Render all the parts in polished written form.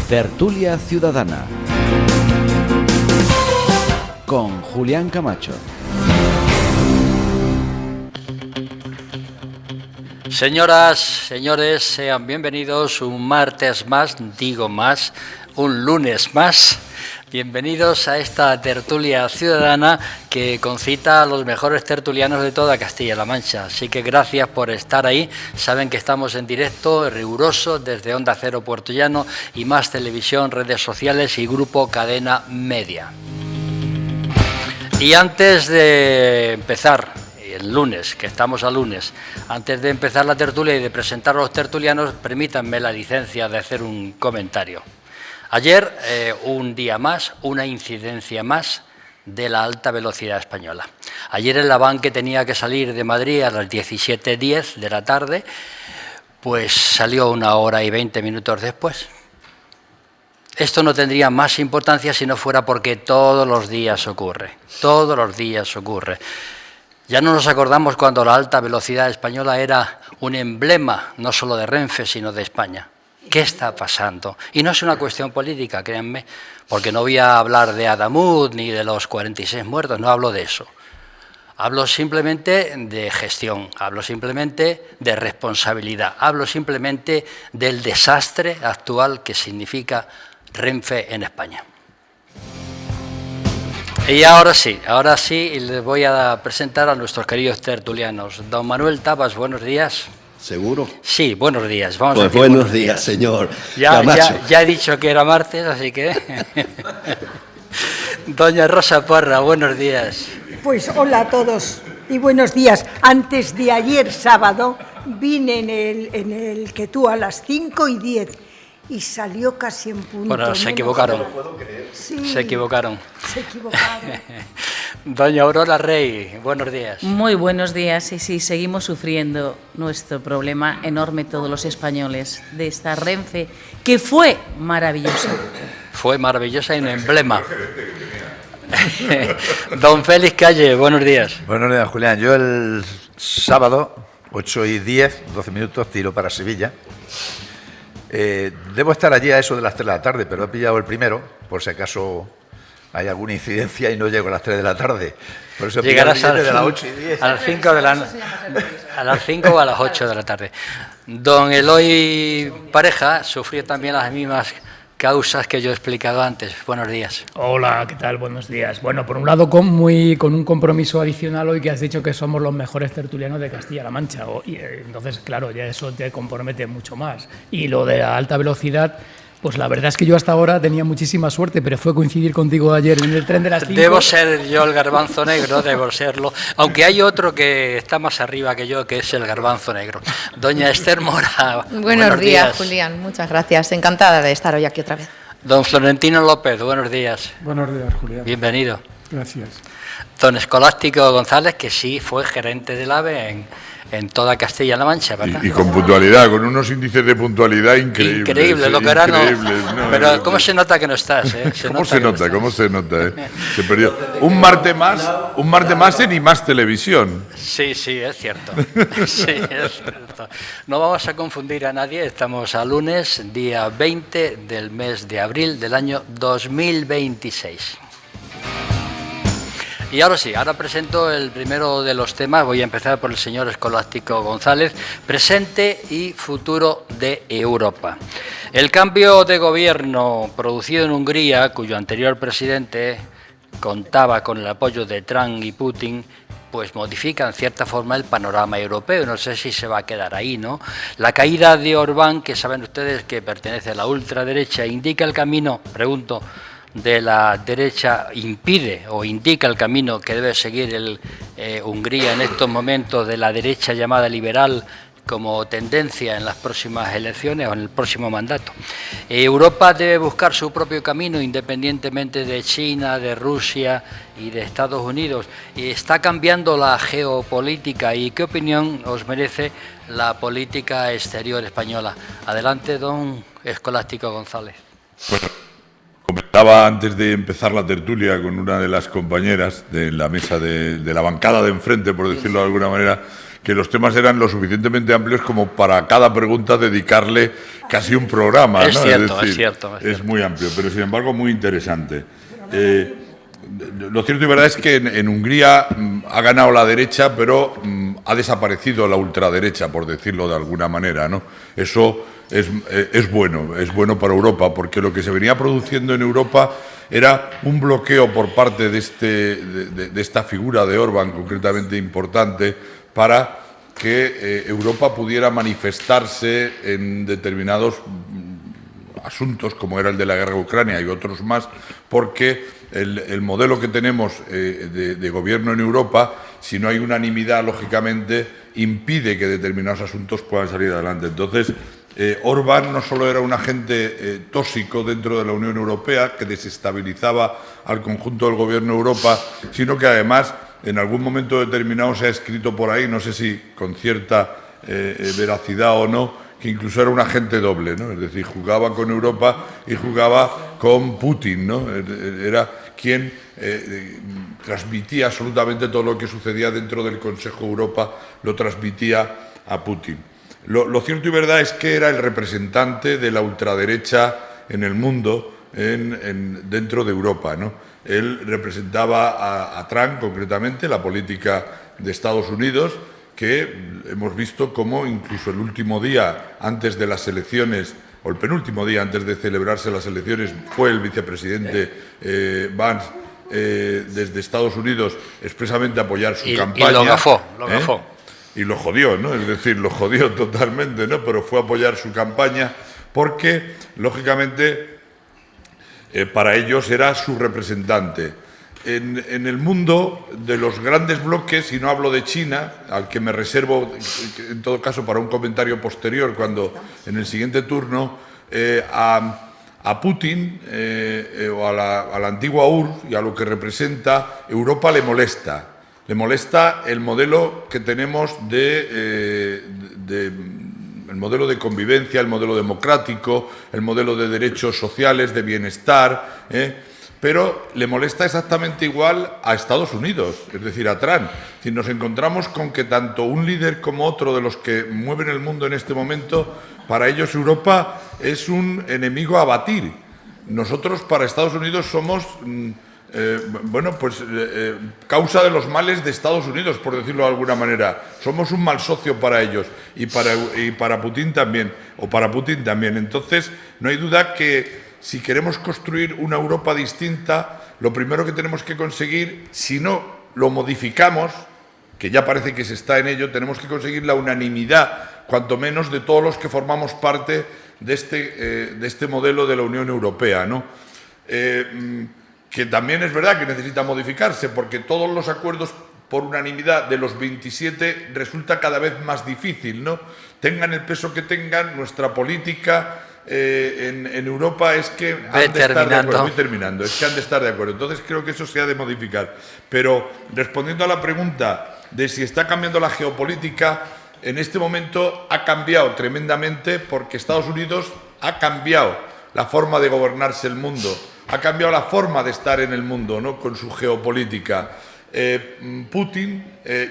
Tertulia Ciudadana con Julián Camacho. Señoras, señores, sean bienvenidos un martes más, un lunes más. Bienvenidos a esta tertulia ciudadana que concita a los mejores tertulianos de toda Castilla-La Mancha. Así que gracias por estar ahí. Saben que estamos en directo, riguroso, desde Onda Cero Puerto Llano y Más Televisión, redes sociales y Grupo Cadena Media. Y antes de empezar, el lunes, que estamos a lunes, antes de empezar la tertulia y de presentar a los tertulianos, permítanme la licencia de hacer un comentario. Ayer, un día más, una incidencia más de la alta velocidad española. Ayer el AVAN, que tenía que salir de Madrid a las 17:10 de la tarde, pues salió 1 hora y 20 minutos después. Esto no tendría más importancia si no fuera porque todos los días ocurre, todos los días ocurre. Ya no nos acordamos cuando la alta velocidad española era un emblema no solo de Renfe, sino de España. ¿Qué está pasando? Y no es una cuestión política, créanme, porque no voy a hablar de Adamud ni de los 46 muertos, no hablo de eso. Hablo simplemente de gestión, hablo simplemente de responsabilidad, hablo simplemente del desastre actual que significa Renfe en España. Y ahora sí, les voy a presentar a nuestros queridos tertulianos. Don Manuel Tapas, buenos días. ¿Seguro? Sí, buenos días. Vamos pues a decir buenos días, señor. Ya he dicho que era martes, así que... Doña Rosa Parra, buenos días. Pues hola a todos y buenos días. Antes de ayer sábado vine en el que tú a las 5:10 y salió casi en punto. Bueno, se equivocaron. Sí, Se equivocaron. Se equivocaron. Doña Aurora Rey, buenos días. Muy buenos días. Y sí, seguimos sufriendo nuestro problema enorme todos los españoles de esta Renfe, que fue maravillosa. Fue maravillosa y un emblema. Don Félix Calle, buenos días. Buenos días, Julián. Yo el sábado, 8:10, 12 minutos, tiro para Sevilla. Debo estar allí a eso de las 3 de la tarde, pero he pillado el primero, por si acaso hay alguna incidencia y no llego a las 3 de la tarde. Por eso llegarás a las 8:10. A las 5 a las 5 o a las 8 de la tarde. Don Eloy Pareja sufrió también las mismas causas que yo he explicado antes. Buenos días. Hola, ¿qué tal? Buenos días. Bueno, por un lado, con un compromiso adicional hoy que has dicho que somos los mejores tertulianos de Castilla-La Mancha. Entonces, claro, ya eso te compromete mucho más. Y lo de la alta velocidad, pues la verdad es que yo hasta ahora tenía muchísima suerte, pero fue coincidir contigo ayer en el tren de las 5. Debo ser yo el garbanzo negro, debo serlo. Aunque hay otro que está más arriba que yo, que es el garbanzo negro. Doña Esther Mora. Buenos días, Julián. Muchas gracias. Encantada de estar hoy aquí otra vez. Don Florentino López, buenos días. Buenos días, Julián. Bienvenido. Gracias. Don Escolástico González, que sí fue gerente del AVE en toda Castilla-La Mancha, ¿verdad? Y con puntualidad, con unos índices de puntualidad increíbles. Increíble, lo que era no. Pero ¿cómo se nota que no estás? ¿Cómo se nota? Se perdió. Un martes más en Y Más Televisión. Sí, es cierto. Sí, es cierto. No vamos a confundir a nadie, estamos a lunes, día 20 del mes de abril del año 2026. Y ahora sí, ahora presento el primero de los temas. Voy a empezar por el señor Escolástico González, presente y futuro de Europa. El cambio de gobierno producido en Hungría, cuyo anterior presidente contaba con el apoyo de Trump y Putin, pues modifica en cierta forma el panorama europeo. No sé si se va a quedar ahí, ¿no? La caída de Orbán, que saben ustedes que pertenece a la ultraderecha, indica el camino, pregunto, de la derecha, impide o indica el camino que debe seguir Hungría en estos momentos de la derecha llamada liberal como tendencia en las próximas elecciones o en el próximo mandato. Europa debe buscar su propio camino independientemente de China, de Rusia y de Estados Unidos. Y está cambiando la geopolítica. ¿Y qué opinión os merece la política exterior española? Adelante, don Escolástico González. Bueno, Estaba antes de empezar la tertulia con una de las compañeras de la mesa de la bancada de enfrente, por decirlo de alguna manera, que los temas eran lo suficientemente amplios como para cada pregunta dedicarle casi un programa. Es ¿no? cierto, decir, es cierto. Es muy amplio, pero sin embargo muy interesante. Lo cierto y verdad es que en Hungría ha ganado la derecha, pero ha desaparecido la ultraderecha, por decirlo de alguna manera, ¿no? Eso es bueno para Europa, porque lo que se venía produciendo en Europa era un bloqueo por parte de esta figura de Orbán, concretamente importante, para que Europa pudiera manifestarse en determinados asuntos, como era el de la guerra de Ucrania y otros más, porque el modelo que tenemos de gobierno en Europa, si no hay unanimidad, lógicamente, impide que determinados asuntos puedan salir adelante. Entonces, Orbán no solo era un agente tóxico dentro de la Unión Europea, que desestabilizaba al conjunto del gobierno de Europa, sino que además, en algún momento determinado, se ha escrito por ahí, no sé si con cierta veracidad o no, que incluso era un agente doble, ¿no? Es decir, jugaba con Europa y jugaba con Putin, ¿no? Era quien transmitía absolutamente todo lo que sucedía dentro del Consejo de Europa, lo transmitía a Putin. Lo cierto y verdad es que era el representante de la ultraderecha en el mundo, dentro de Europa, ¿no? Él representaba a Trump, concretamente, la política de Estados Unidos, que hemos visto cómo incluso el último día antes de las elecciones, o el penúltimo día antes de celebrarse las elecciones, fue el vicepresidente Vance desde Estados Unidos expresamente a apoyar su campaña. Y lo gafó. Y lo jodió, ¿no? Es decir, lo jodió totalmente, ¿no? Pero fue a apoyar su campaña porque, lógicamente, para ellos era su representante. En el mundo de los grandes bloques, y no hablo de China, al que me reservo, en todo caso, para un comentario posterior, cuando en el siguiente turno, a Putin o a la antigua URSS y a lo que representa, Europa le molesta. Le molesta el modelo que tenemos el modelo de convivencia, el modelo democrático, el modelo de derechos sociales, de bienestar, pero le molesta exactamente igual a Estados Unidos, es decir, a Trump. Es decir, nos encontramos con que tanto un líder como otro de los que mueven el mundo en este momento, para ellos Europa es un enemigo a batir. Nosotros para Estados Unidos somos causa de los males de Estados Unidos, por decirlo de alguna manera. Somos un mal socio para ellos y para Putin también, o para Putin también. Entonces, no hay duda que si queremos construir una Europa distinta, lo primero que tenemos que conseguir, si no lo modificamos, que ya parece que se está en ello, tenemos que conseguir la unanimidad, cuanto menos, de todos los que formamos parte de este modelo de la Unión Europea, ¿no? Que también es verdad que necesita modificarse, porque todos los acuerdos por unanimidad de los 27 resulta cada vez más difícil, ¿no? Tengan el peso que tengan, nuestra política en Europa es que han de estar de acuerdo. Voy terminando, es que han de estar de acuerdo. Entonces creo que eso se ha de modificar. Pero respondiendo a la pregunta de si está cambiando la geopolítica, en este momento ha cambiado tremendamente, porque Estados Unidos ha cambiado la forma de gobernarse el mundo, ha cambiado la forma de estar en el mundo, ¿no? Con su geopolítica. Putin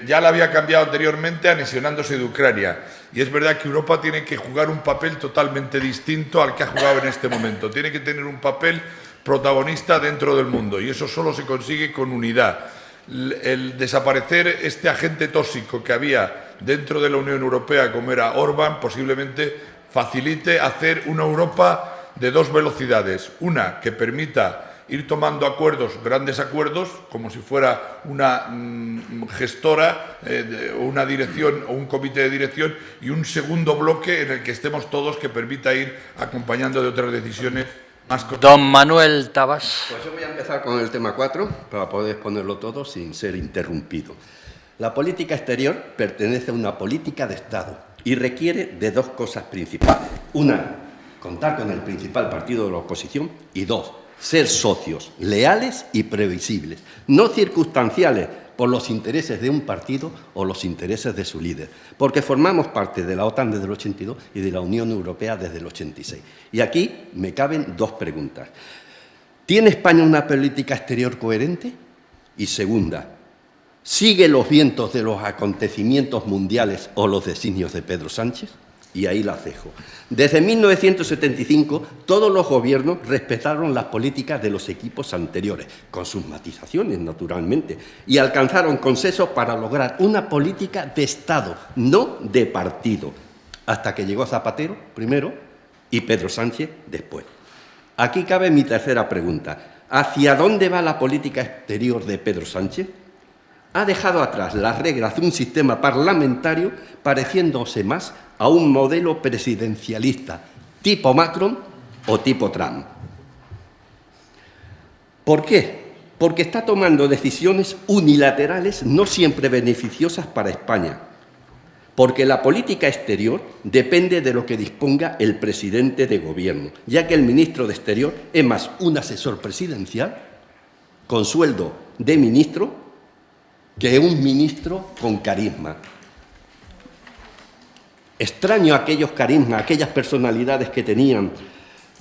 ya la había cambiado anteriormente anexionándose de Ucrania, y es verdad que Europa tiene que jugar un papel totalmente distinto al que ha jugado en este momento. Tiene que tener un papel protagonista dentro del mundo, y eso solo se consigue con unidad. El desaparecer este agente tóxico que había dentro de la Unión Europea, como era Orbán, posiblemente facilite hacer una Europa de dos velocidades. Una que permita ir tomando acuerdos, grandes acuerdos, como si fuera una gestora, una dirección o un comité de dirección, y un segundo bloque en el que estemos todos, que permita ir acompañando de otras decisiones más. Don Manuel Tabas. Pues yo voy a empezar con el tema 4 para poder exponerlo todo sin ser interrumpido. La política exterior pertenece a una política de Estado y requiere de dos cosas principales. Una, contar con el principal partido de la oposición, y dos, ser socios leales y previsibles, no circunstanciales por los intereses de un partido o los intereses de su líder, porque formamos parte de la OTAN desde el 82 y de la Unión Europea desde el 86. Y aquí me caben dos preguntas. ¿tiene España una política exterior coherente? Y segunda, ¿sigue los vientos de los acontecimientos mundiales o los designios de Pedro Sánchez? Y ahí las dejo. Desde 1975, todos los gobiernos respetaron las políticas de los equipos anteriores, con sus matizaciones, naturalmente, y alcanzaron consensos para lograr una política de Estado, no de partido, hasta que llegó Zapatero primero y Pedro Sánchez después. Aquí cabe mi tercera pregunta. ¿Hacia dónde va la política exterior de Pedro Sánchez? Ha dejado atrás las reglas de un sistema parlamentario pareciéndose más a un modelo presidencialista tipo Macron o tipo Trump. ¿Por qué? Porque está tomando decisiones unilaterales no siempre beneficiosas para España. Porque la política exterior depende de lo que disponga el presidente de gobierno, ya que el ministro de Exterior es más un asesor presidencial con sueldo de ministro que un ministro con carisma. Extraño aquellos carismas, aquellas personalidades que tenían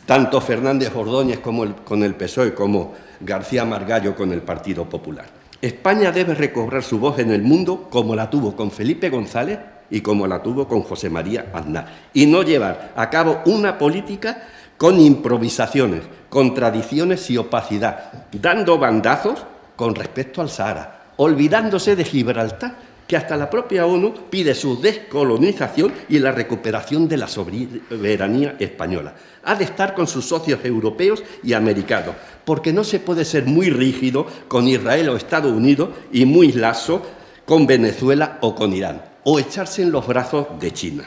tanto Fernández Ordóñez con el PSOE como García Margallo con el Partido Popular. España debe recobrar su voz en el mundo como la tuvo con Felipe González y como la tuvo con José María Aznar, y no llevar a cabo una política con improvisaciones, contradicciones y opacidad, dando bandazos con respecto al Sahara, olvidándose de Gibraltar, que hasta la propia ONU pide su descolonización y la recuperación de la soberanía española. Ha de estar con sus socios europeos y americanos, porque no se puede ser muy rígido con Israel o Estados Unidos y muy laxo con Venezuela o con Irán, o echarse en los brazos de China.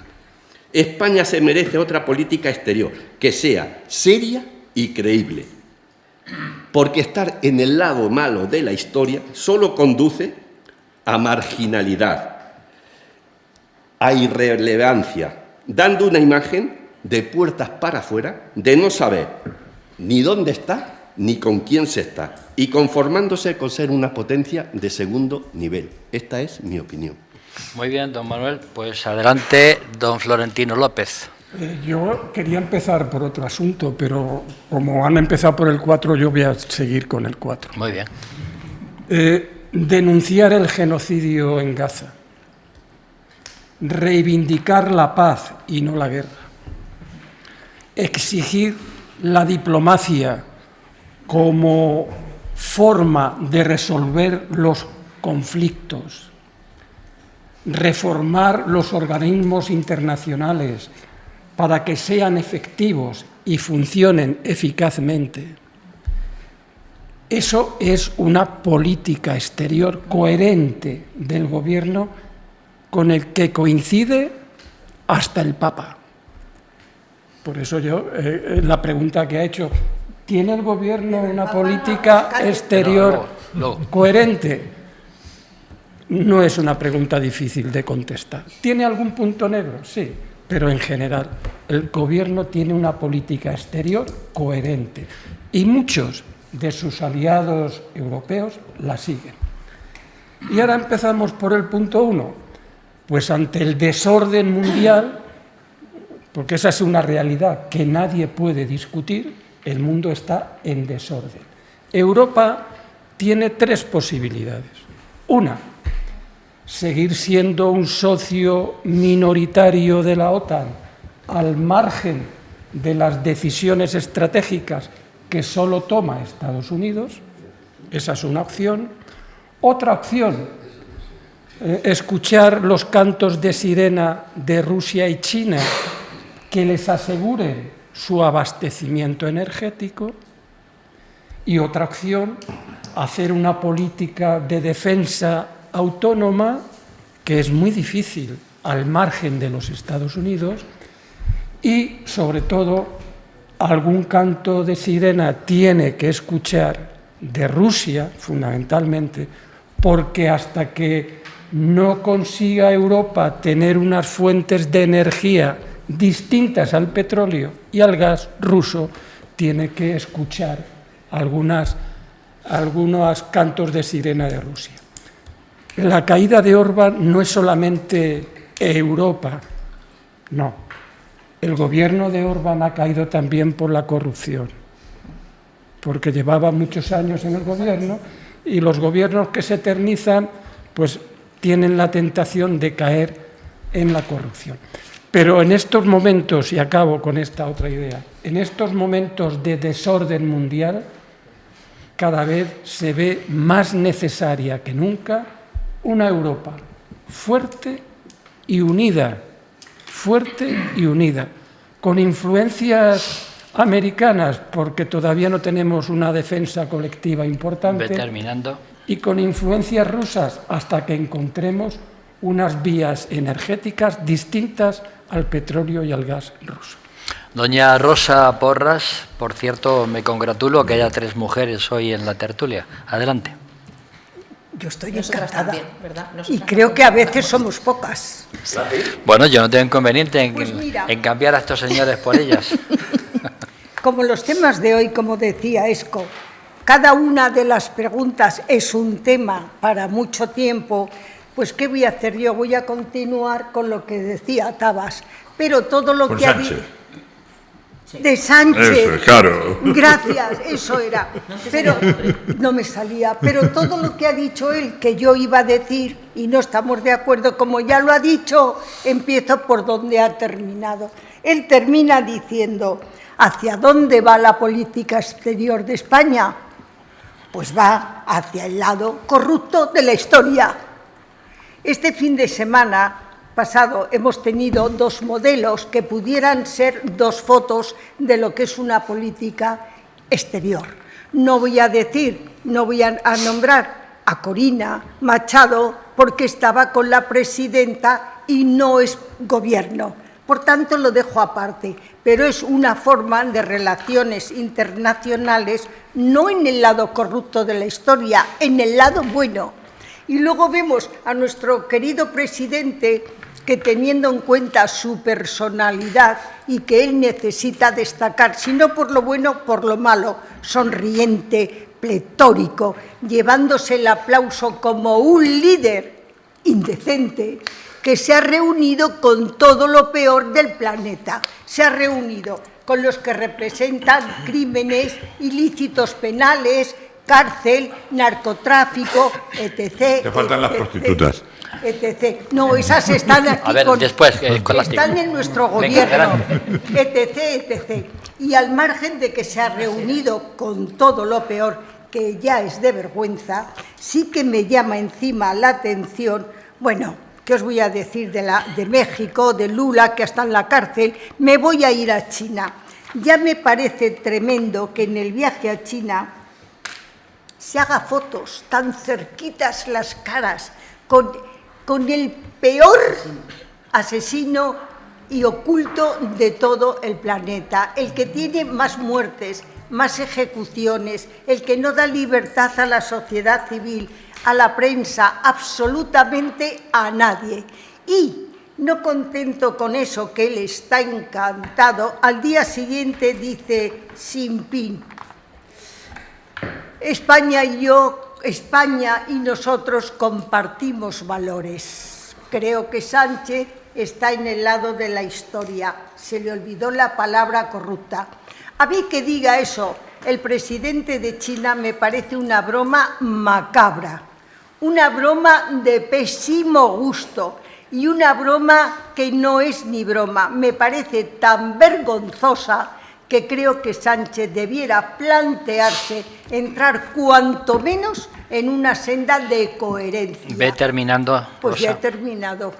España se merece otra política exterior que sea seria y creíble, porque estar en el lado malo de la historia solo conduce a marginalidad, a irrelevancia, dando una imagen de puertas para afuera, de no saber ni dónde está ni con quién se está, y conformándose con ser una potencia de segundo nivel. Esta es mi opinión. Muy bien, don Manuel. Pues adelante, don Florentino López. Yo quería empezar por otro asunto, pero como han empezado por el 4, yo voy a seguir con el 4. Muy bien. Denunciar el genocidio en Gaza. Reivindicar la paz y no la guerra. Exigir la diplomacia como forma de resolver los conflictos. Reformar los organismos internacionales para que sean efectivos y funcionen eficazmente. Eso es una política exterior coherente del Gobierno con el que coincide hasta el Papa. Por eso yo, la pregunta que ha hecho, ¿tiene el Gobierno una política exterior coherente? No es una pregunta difícil de contestar. ¿Tiene algún punto negro? Sí, pero en general el Gobierno tiene una política exterior coherente y muchos de sus aliados europeos la siguen. Y ahora empezamos por el punto 1. Pues ante el desorden mundial, porque esa es una realidad que nadie puede discutir, el mundo está en desorden. Europa tiene 3 posibilidades. Una, seguir siendo un socio minoritario de la OTAN al margen de las decisiones estratégicas que solo toma Estados Unidos. Esa es una opción. Otra opción, escuchar los cantos de sirena de Rusia y China que les aseguren su abastecimiento energético. Y otra opción, hacer una política de defensa autónoma, que es muy difícil al margen de los Estados Unidos, y sobre todo algún canto de sirena tiene que escuchar de Rusia, fundamentalmente, porque hasta que no consiga Europa tener unas fuentes de energía distintas al petróleo y al gas ruso, tiene que escuchar algunos cantos de sirena de Rusia. La caída de Orbán no es solamente Europa, no. El gobierno de Orbán ha caído también por la corrupción. porque llevaba muchos años en el gobierno, y los gobiernos que se eternizan pues tienen la tentación de caer en la corrupción. Pero en estos momentos, y acabo con esta otra idea, en estos momentos de desorden mundial, cada vez se ve más necesaria que nunca una Europa fuerte y unida, con influencias americanas, porque todavía no tenemos una defensa colectiva importante, Terminando. y con influencias rusas hasta que encontremos unas vías energéticas distintas al petróleo y al gas ruso. Doña Rosa Porras, por cierto, me congratulo que haya 3 mujeres hoy en la tertulia. Adelante. Yo estoy Nosotras encantada. también, ¿verdad? Y Nosotras creo que a veces somos pocas. Bueno, yo no tengo inconveniente en, Pues mira. en cambiar a estos señores por ellas. Como los temas de hoy, como decía Esco, cada una de las preguntas es un tema para mucho tiempo, pues ¿qué voy a hacer yo? Voy a continuar con lo que decía Tabas, pero todo lo Con que ha Sánchez. dicho... De Sánchez. Eso, claro. Gracias, eso era. Pero no me salía. Pero todo lo que ha dicho él, que yo iba a decir, y no estamos de acuerdo, como ya lo ha dicho, empiezo por donde ha terminado. Él termina diciendo, ¿hacia dónde va la política exterior de España? Pues va hacia el lado corrupto de la historia. Este fin de semana pasado hemos tenido 2 modelos que pudieran ser 2 fotos de lo que es una política exterior. No voy a nombrar a Corina Machado porque estaba con la presidenta y no es gobierno. Por tanto, lo dejo aparte, pero es una forma de relaciones internacionales, no en el lado corrupto de la historia, en el lado bueno. Y luego vemos a nuestro querido presidente que, teniendo en cuenta su personalidad y que él necesita destacar, si no por lo bueno, por lo malo, sonriente, pletórico, llevándose el aplauso como un líder indecente que se ha reunido con todo lo peor del planeta. Se ha reunido con los que representan crímenes, ilícitos penales, cárcel, narcotráfico, etc. Te faltan las prostitutas. Etc. No, esas están aquí A ver, después, con las están en nuestro gobierno, etc. Y al margen de que se ha reunido con todo lo peor, que ya es de vergüenza, sí que me llama encima la atención, bueno, ¿qué os voy a decir de México, de Lula, que está en la cárcel? Me voy a ir a China. Ya me parece tremendo que en el viaje a China se haga fotos tan cerquitas las caras con el peor asesino y oculto de todo el planeta, el que tiene más muertes, más ejecuciones, el que no da libertad a la sociedad civil, a la prensa, absolutamente a nadie. Y no contento con eso, que él está encantado, al día siguiente dice Xi Jinping, España y nosotros compartimos valores. Creo que Sánchez está en el lado de la historia. Se le olvidó la palabra corrupta. A mí que diga eso el presidente de China me parece una broma macabra, una broma de pésimo gusto y una broma que no es ni broma. Me parece tan vergonzosa que creo que Sánchez debiera plantearse entrar cuanto menos en una senda de coherencia. Ve terminando, Pues Rosa. ya he terminado.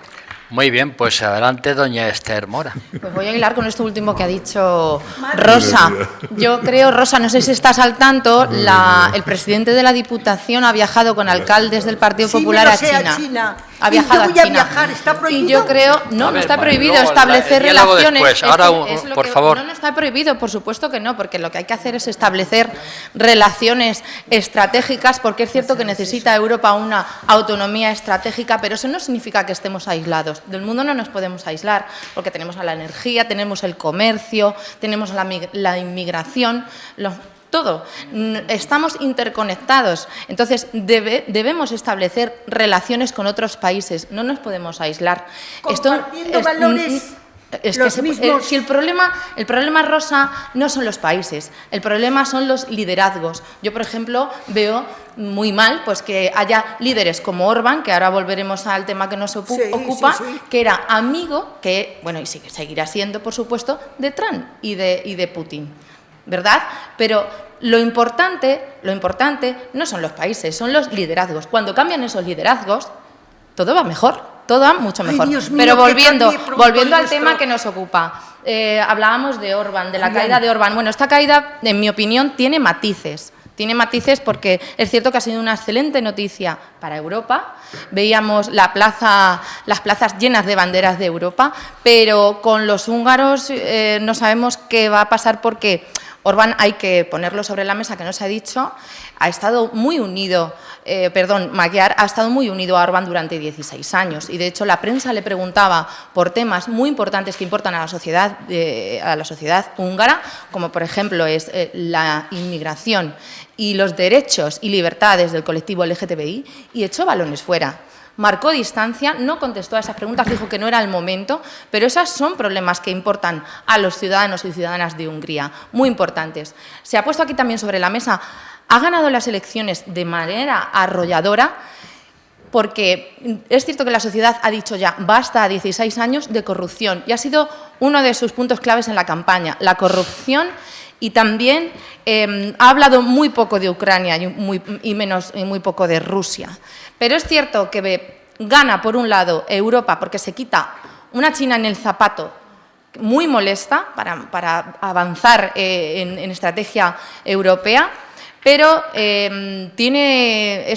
Muy bien, pues adelante, doña Esther Mora. Pues voy a hilar con esto último que ha dicho Rosa. Yo creo, Rosa, no sé si estás al tanto, el presidente de la Diputación ha viajado con alcaldes del Partido Sí, Popular me lo a sé, China. Ha viajado yo voy a a China. viajar, ¿está prohibido? Y yo creo, no, A no ver, está bueno, prohibido luego establecer el diálogo relaciones. después. Ahora, por favor. No, no está prohibido, por supuesto que no, porque lo que hay que hacer es establecer relaciones estratégicas, porque es cierto que necesita Europa una autonomía estratégica, pero eso no significa que estemos aislados. Del mundo no nos podemos aislar, porque tenemos a la energía, tenemos el comercio, tenemos la inmigración, todo. Estamos interconectados. Entonces, debemos establecer relaciones con otros países. No nos podemos aislar. Compartiendo valores Es Los que mismos- si el problema, Rosa, no son los países, el problema son los liderazgos. Yo, por ejemplo, veo muy mal pues que haya líderes como Orbán, que ahora volveremos al tema que nos ocupa, sí. que era amigo, y seguirá siendo, por supuesto, de Trump y de Putin, ¿verdad? Pero lo importante no son los países, son los liderazgos. Cuando cambian esos liderazgos, todo va mejor. Todo va mucho Ay, mejor. Dios mío, Pero que volviendo cambie pronto al nuestro- tema que nos ocupa, hablábamos de Orbán, de la Julián. caída de Orbán. Bueno, esta caída, en mi opinión, tiene matices. Tiene matices porque es cierto que ha sido una excelente noticia para Europa. Veíamos las plazas llenas de banderas de Europa, pero con los húngaros no sabemos qué va a pasar porque Orbán, hay que ponerlo sobre la mesa, que no se ha dicho, ha estado muy unido, Magyar ha estado muy unido a Orbán durante 16 años y de hecho la prensa le preguntaba por temas muy importantes que importan a la sociedad húngara, como por ejemplo es la inmigración y los derechos y libertades del colectivo LGTBI, y echó balones fuera. Marcó distancia, no contestó a esas preguntas, dijo que no era el momento, pero esos son problemas que importan a los ciudadanos y ciudadanas de Hungría, muy importantes. Se ha puesto aquí también sobre la mesa, ha ganado las elecciones de manera arrolladora, porque es cierto que la sociedad ha dicho ya, basta a 16 años de corrupción, y ha sido uno de sus puntos claves en la campaña, la corrupción. Y también ha hablado muy poco de Ucrania y muy poco de Rusia. Pero es cierto que gana, por un lado, Europa porque se quita una China en el zapato muy molesta para avanzar en estrategia europea, pero tiene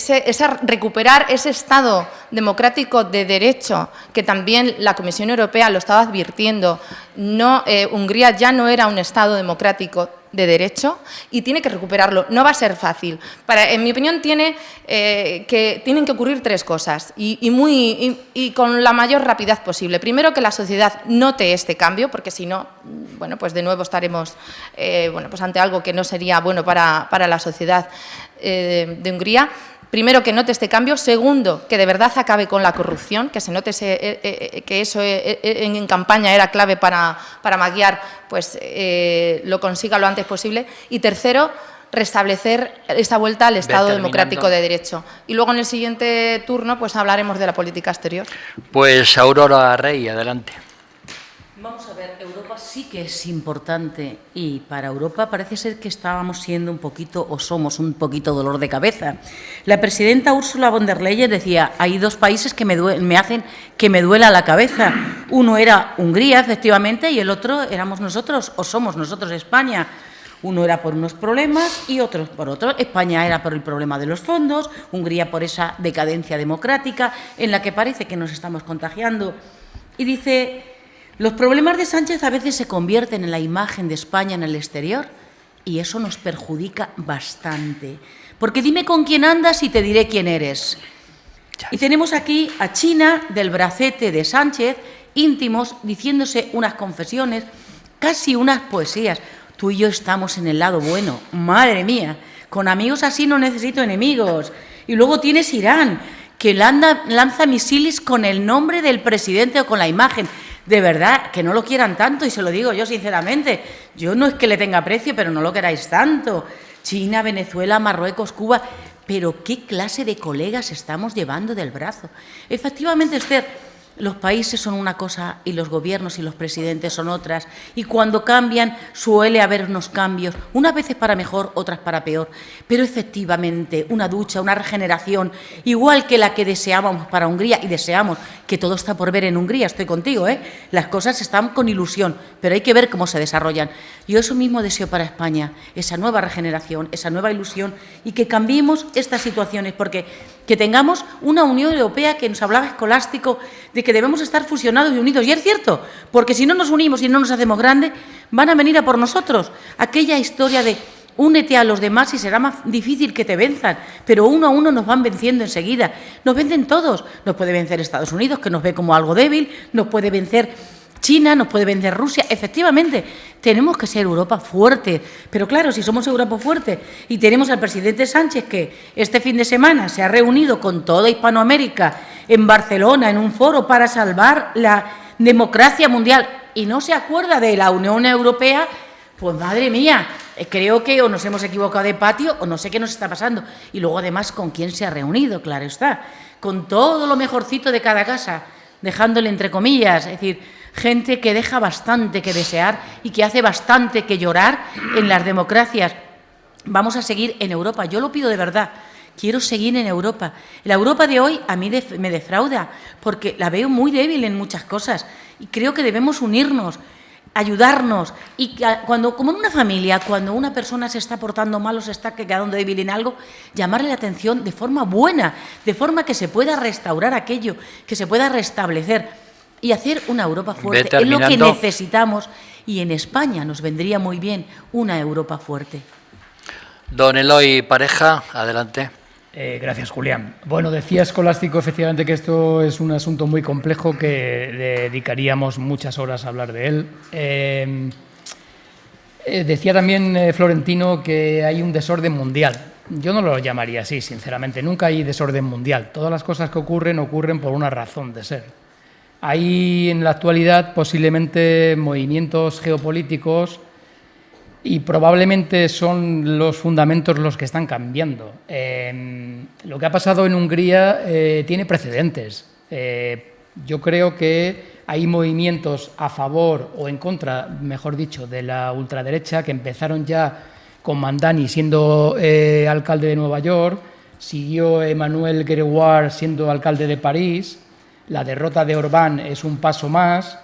recuperar ese Estado democrático de derecho que también la Comisión Europea lo estaba advirtiendo. Hungría ya no era un Estado democrático de derecho y tiene que recuperarlo. No va a ser fácil. En mi opinión, tienen que ocurrir tres cosas y con la mayor rapidez posible. Primero, que la sociedad note este cambio, porque si no, pues de nuevo estaremos pues ante algo que no sería bueno para la sociedad de Hungría. Primero, que note este cambio. Segundo, que de verdad acabe con la corrupción, que se note que eso en campaña era clave para Magyar, pues lo consiga lo antes posible. Y tercero, restablecer esta vuelta al Estado democrático de derecho. Y luego en el siguiente turno pues hablaremos de la política exterior. Pues Aurora Rey, adelante. Vamos a ver, Europa sí que es importante y para Europa parece ser que estábamos siendo un poquito o somos un poquito dolor de cabeza. La presidenta Ursula von der Leyen decía, hay dos países que me hacen que me duela la cabeza. Uno era Hungría, efectivamente, y el otro éramos nosotros o somos nosotros, España. Uno era por unos problemas y otro por otros. España era por el problema de los fondos, Hungría por esa decadencia democrática en la que parece que nos estamos contagiando. Y dice, los problemas de Sánchez a veces se convierten en la imagen de España en el exterior y eso nos perjudica bastante. Porque dime con quién andas y te diré quién eres. Y tenemos aquí a China del bracete de Sánchez, íntimos, diciéndose unas confesiones, casi unas poesías. Tú y yo estamos en el lado bueno, madre mía, con amigos así no necesito enemigos. Y luego tienes Irán, que lanza misiles con el nombre del presidente o con la imagen. De verdad, que no lo quieran tanto, y se lo digo yo sinceramente. Yo no es que le tenga aprecio, pero no lo queráis tanto. China, Venezuela, Marruecos, Cuba. Pero ¿qué clase de colegas estamos llevando del brazo? Efectivamente, Esther, los países son una cosa y los gobiernos y los presidentes son otras. Y cuando cambian suele haber unos cambios, unas veces para mejor, otras para peor. Pero efectivamente una ducha, una regeneración, igual que la que deseábamos para Hungría, y deseamos que todo está por ver en Hungría, estoy contigo, ¿eh? Las cosas están con ilusión, pero hay que ver cómo se desarrollan. Yo eso mismo deseo para España, esa nueva regeneración, esa nueva ilusión y que cambiemos estas situaciones, porque que tengamos una Unión Europea que nos hablaba Escolástico de que debemos estar fusionados y unidos. Y es cierto, porque si no nos unimos y no nos hacemos grandes, van a venir a por nosotros. Aquella historia de únete a los demás y será más difícil que te venzan, pero uno a uno nos van venciendo enseguida. Nos vencen todos. Nos puede vencer Estados Unidos, que nos ve como algo débil, nos puede vencer China, nos puede vencer Rusia. Efectivamente, tenemos que ser Europa fuerte. Pero claro, si somos Europa fuerte y tenemos al presidente Sánchez, que este fin de semana se ha reunido con toda Hispanoamérica en Barcelona, en un foro para salvar la democracia mundial. y no se acuerda de la Unión Europea, pues madre mía, creo que o nos hemos equivocado de patio o no sé qué nos está pasando. Y luego además con quién se ha reunido, claro está, con todo lo mejorcito de cada casa, dejándole entre comillas, es decir, gente que deja bastante que desear y que hace bastante que llorar en las democracias. Vamos a seguir en Europa, yo lo pido de verdad. Quiero seguir en Europa. La Europa de hoy a mí me defrauda porque la veo muy débil en muchas cosas y creo que debemos unirnos, ayudarnos y cuando, como en una familia, cuando una persona se está portando mal o se está quedando débil en algo, llamarle la atención de forma buena, de forma que se pueda restaurar aquello, que se pueda restablecer y hacer una Europa fuerte. Es lo que necesitamos y en España nos vendría muy bien una Europa fuerte. Don Eloy Pareja, adelante. Gracias, Julián. Bueno, decía Escolástico efectivamente que esto es un asunto muy complejo que dedicaríamos muchas horas a hablar de él. Decía también Florentino que hay un desorden mundial. Yo no lo llamaría así, sinceramente. Nunca hay desorden mundial. Todas las cosas que ocurren por una razón de ser. Hay en la actualidad posiblemente movimientos geopolíticos y probablemente son los fundamentos los que están cambiando. Lo que ha pasado en Hungría tiene precedentes. Yo creo que hay movimientos a favor o en contra, mejor dicho, de la ultraderecha que empezaron ya con Mandani siendo alcalde de Nueva York, siguió Emmanuel Grégoire siendo alcalde de París, la derrota de Orbán es un paso más.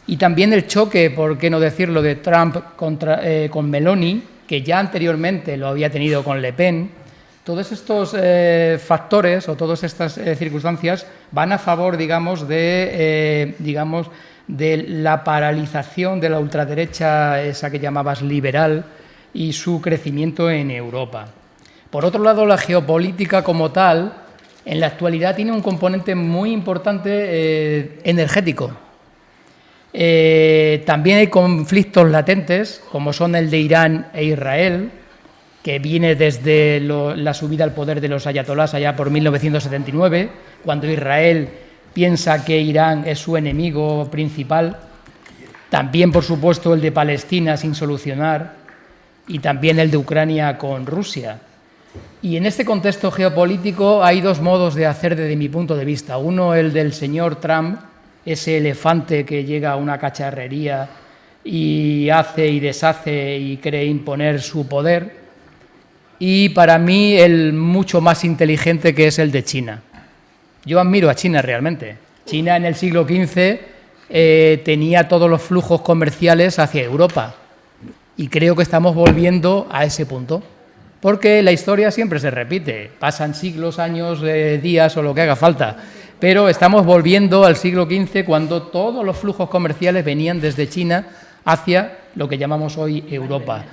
Y también el choque, por qué no decirlo, de Trump con Meloni, que ya anteriormente lo había tenido con Le Pen. Todos estos factores o todas estas circunstancias van a favor, digamos, de la paralización de la ultraderecha, esa que llamabas liberal, y su crecimiento en Europa. Por otro lado, la geopolítica como tal, en la actualidad tiene un componente muy importante energético. También hay conflictos latentes, como son el de Irán e Israel, que viene desde la subida al poder de los ayatolás allá por 1979, cuando Israel piensa que Irán es su enemigo principal. También, por supuesto, el de Palestina sin solucionar y también el de Ucrania con Rusia. Y en este contexto geopolítico hay dos modos de hacer desde mi punto de vista. Uno, el del señor Trump, ese elefante que llega a una cacharrería y hace y deshace y cree imponer su poder. Y para mí el mucho más inteligente, que es el de China. Yo admiro a China realmente. China en el siglo XV tenía todos los flujos comerciales hacia Europa y creo que estamos volviendo a ese punto. Porque la historia siempre se repite, pasan siglos, años, días o lo que haga falta. Pero estamos volviendo al siglo XV cuando todos los flujos comerciales venían desde China hacia lo que llamamos hoy Europa.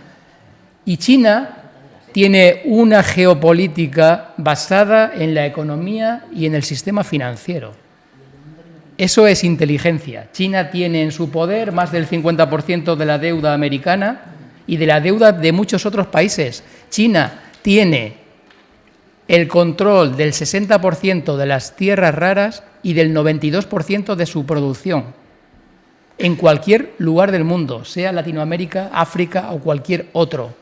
Y China tiene una geopolítica basada en la economía y en el sistema financiero. Eso es inteligencia. China tiene en su poder más del 50% de la deuda americana y de la deuda de muchos otros países. China tiene el control del 60% de las tierras raras y del 92% de su producción en cualquier lugar del mundo, sea Latinoamérica, África o cualquier otro.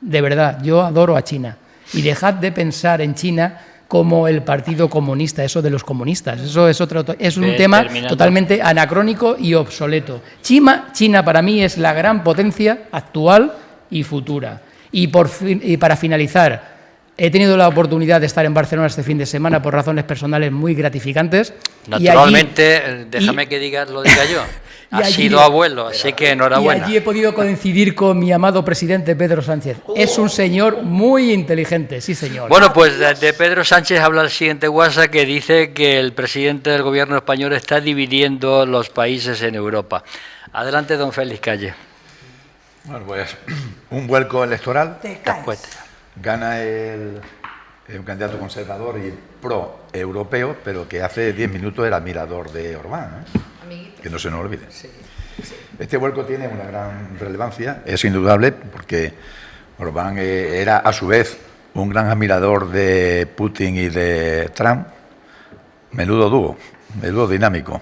De verdad, yo adoro a China. Y dejad de pensar en China como el Partido Comunista, eso de los comunistas. Eso es un tema totalmente anacrónico y obsoleto. China para mí es la gran potencia actual y futura. Y para finalizar, he tenido la oportunidad de estar en Barcelona este fin de semana por razones personales muy gratificantes. Naturalmente, déjame que lo diga yo. Ha sido abuelo, así que enhorabuena. Y allí he podido coincidir con mi amado presidente Pedro Sánchez. Es un señor muy inteligente, sí señor. Bueno, pues de Pedro Sánchez habla el siguiente WhatsApp que dice que el presidente del gobierno español está dividiendo los países en Europa. Adelante, don Félix Calle. Bueno, pues un vuelco electoral. Te caes. Gana un candidato conservador y pro-europeo, pero que hace 10 minutos era admirador de Orbán, que no se nos olvide. Sí. Este vuelco tiene una gran relevancia, es indudable, porque Orbán era a su vez un gran admirador de Putin y de Trump. Menudo dúo, menudo dinámico.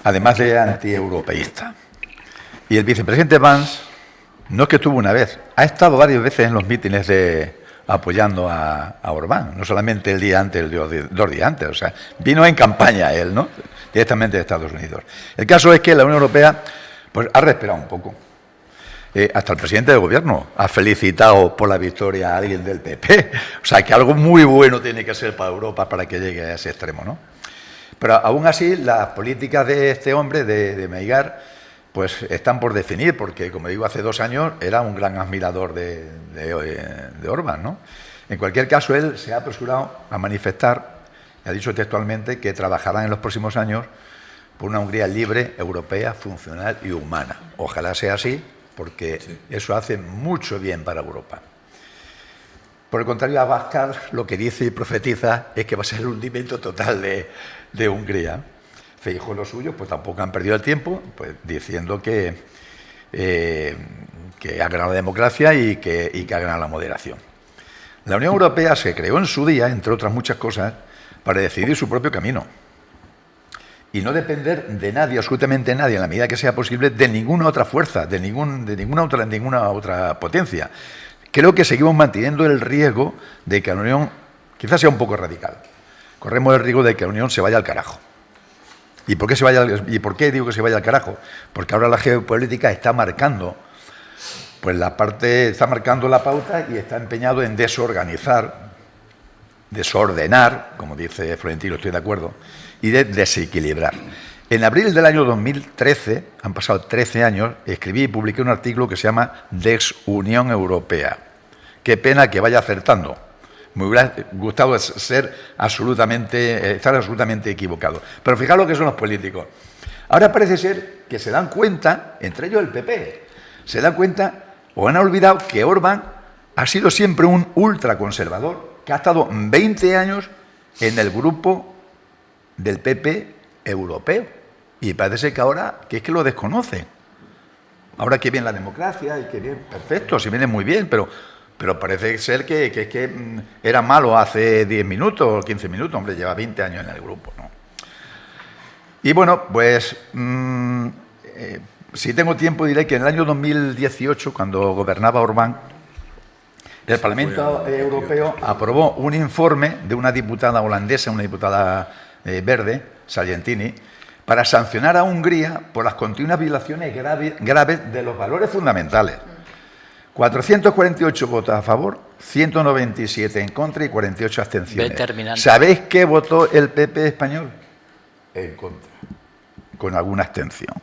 además de antieuropeísta. Y el vicepresidente Vance no es que estuvo una vez, ha estado varias veces en los mítines apoyando a Orbán, no solamente el día antes, dos días antes, o sea, vino en campaña él, ¿no? Directamente de Estados Unidos. El caso es que la Unión Europea pues, ha respirado un poco. Hasta el presidente del gobierno ha felicitado por la victoria a alguien del PP. O sea, que algo muy bueno tiene que ser para Europa para que llegue a ese extremo, ¿no? Pero aún así, las políticas de este hombre, de Maïgard, pues están por definir, porque, como digo, hace 2 años era un gran admirador de Orbán, ¿no? En cualquier caso, él se ha apresurado a manifestar, ha dicho textualmente, que trabajará en los próximos años por una Hungría libre, europea, funcional y humana. Ojalá sea así, porque eso hace mucho bien para Europa. Por el contrario, Abascal lo que dice y profetiza es que va a ser el hundimiento total de Hungría. Feijóo y los suyos pues tampoco han perdido el tiempo, pues diciendo que ha ganado la democracia y que ha ganado la moderación. La Unión Europea se creó en su día, entre otras muchas cosas, para decidir su propio camino y no depender de nadie, absolutamente nadie, en la medida que sea posible, de ninguna otra fuerza, de ninguna otra potencia. Creo que seguimos manteniendo el riesgo de que la Unión, quizás sea un poco radical, corremos el riesgo de que la Unión se vaya al carajo. ¿Y por qué digo que se vaya al carajo? Porque ahora la geopolítica está marcando, pues está marcando la pauta y está empeñado en desordenar, como dice Florentino, estoy de acuerdo, y de desequilibrar. En abril del año 2013, han pasado 13 años, escribí y publiqué un artículo que se llama Desunión Europea. Qué pena que vaya acertando. Me hubiera gustado estar absolutamente equivocado. Pero fijaos lo que son los políticos. Ahora parece ser que se dan cuenta, entre ellos el PP, se dan cuenta o han olvidado que Orbán ha sido siempre un ultraconservador, que ha estado 20 años en el grupo del PP europeo. Y parece que ahora que es que lo desconocen. Ahora que viene la democracia y que viene perfecto, si viene muy bien, pero parece ser que era malo hace 10 minutos o 15 minutos. Hombre, lleva 20 años en el grupo, ¿no? Y bueno, pues si tengo tiempo diré que en el año 2018, cuando gobernaba Orbán, el Parlamento Europeo aprobó un informe de una diputada holandesa, una diputada verde, Sargentini, para sancionar a Hungría por las continuas violaciones graves de los valores fundamentales. 448 votos a favor, 197 en contra y 48 abstenciones. ¿Sabéis qué votó el PP español? En contra, con alguna abstención.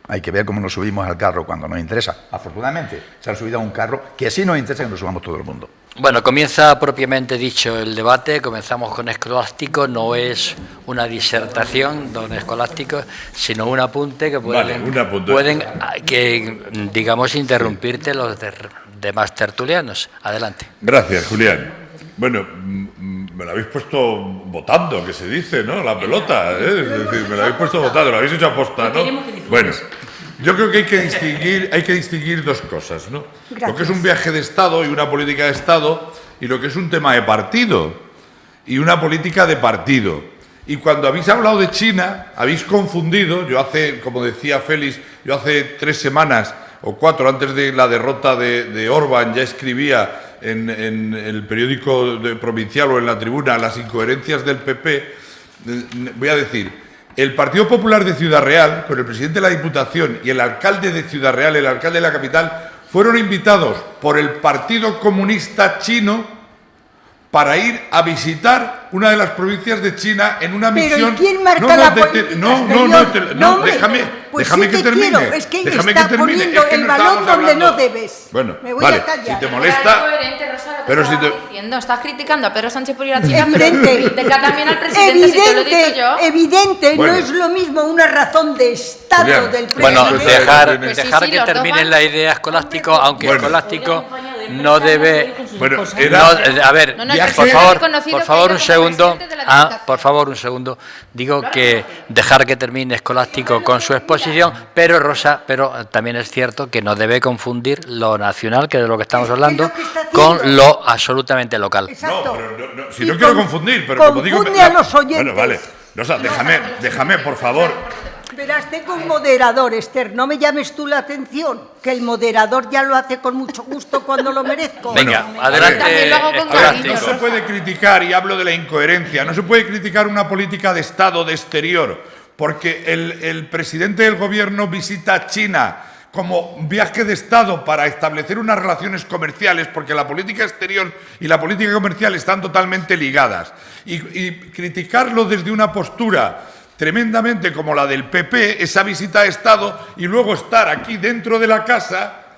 Hay que ver cómo nos subimos al carro cuando nos interesa. Afortunadamente, se han subido a un carro que sí nos interesa que nos subamos todo el mundo. Bueno, comienza propiamente dicho el debate. Comenzamos con Escolástico. No es una disertación, don Escolástico, sino un apunte que pueden digamos, interrumpirte los demás tertulianos. Adelante. Gracias, Julián. Bueno, me lo habéis puesto votando, que se dice, ¿no? La pelota, ¿eh? Es decir, me lo habéis puesto votando, lo habéis hecho aposta, ¿no? Bueno, yo creo que hay que distinguir dos cosas, ¿no? Gracias. Lo que es un viaje de Estado y una política de Estado y lo que es un tema de partido y una política de partido. Y cuando habéis hablado de China, habéis confundido, como decía Félix, yo hace 3 semanas o 4 antes de la derrota de Orbán ya escribía en el periódico provincial o en la Tribuna las incoherencias del PP. Voy a decir, el Partido Popular de Ciudad Real, con el presidente de la Diputación y el alcalde de Ciudad Real, el alcalde de la capital, fueron invitados por el Partido Comunista Chino para ir a visitar una de las provincias de China en una misión. ¿Pero quién marca la política? No, déjame que termine. Quiero, es que está poniendo el balón donde no debes. Bueno, me voy a callar. Si te molesta. Pero si diciendo, estás criticando a Pedro Sánchez por ir a China. Evidente. Critica también al presidente, si te lo he dicho yo. Evidente, bueno. No es lo mismo una razón de Estado del presidente. Bueno, dejar que termine la idea Escolástico, aunque Escolástico no debe. Bueno, a ver, por favor, un segundo. Por favor, un segundo. Digo que dejar que termine Escolástico con su exposición, pero también es cierto que no debe confundir lo nacional, que es de lo que estamos hablando, con lo absolutamente local. Exacto. No, si no quiero confundir, pero como digo, a los oyentes. Bueno, vale. Rosa, déjame, por favor. Verás, tengo un moderador, Esther, no me llames tú la atención, que el moderador ya lo hace con mucho gusto cuando lo merezco. Venga, adelante. También lo hago con cariño. No se puede criticar, y hablo de la incoherencia, no se puede criticar una política de Estado, de exterior, porque el presidente del gobierno visita China como viaje de Estado para establecer unas relaciones comerciales, porque la política exterior y la política comercial están totalmente ligadas. Y criticarlo desde una postura tremendamente como la del PP, esa visita de Estado, y luego estar aquí dentro de la casa,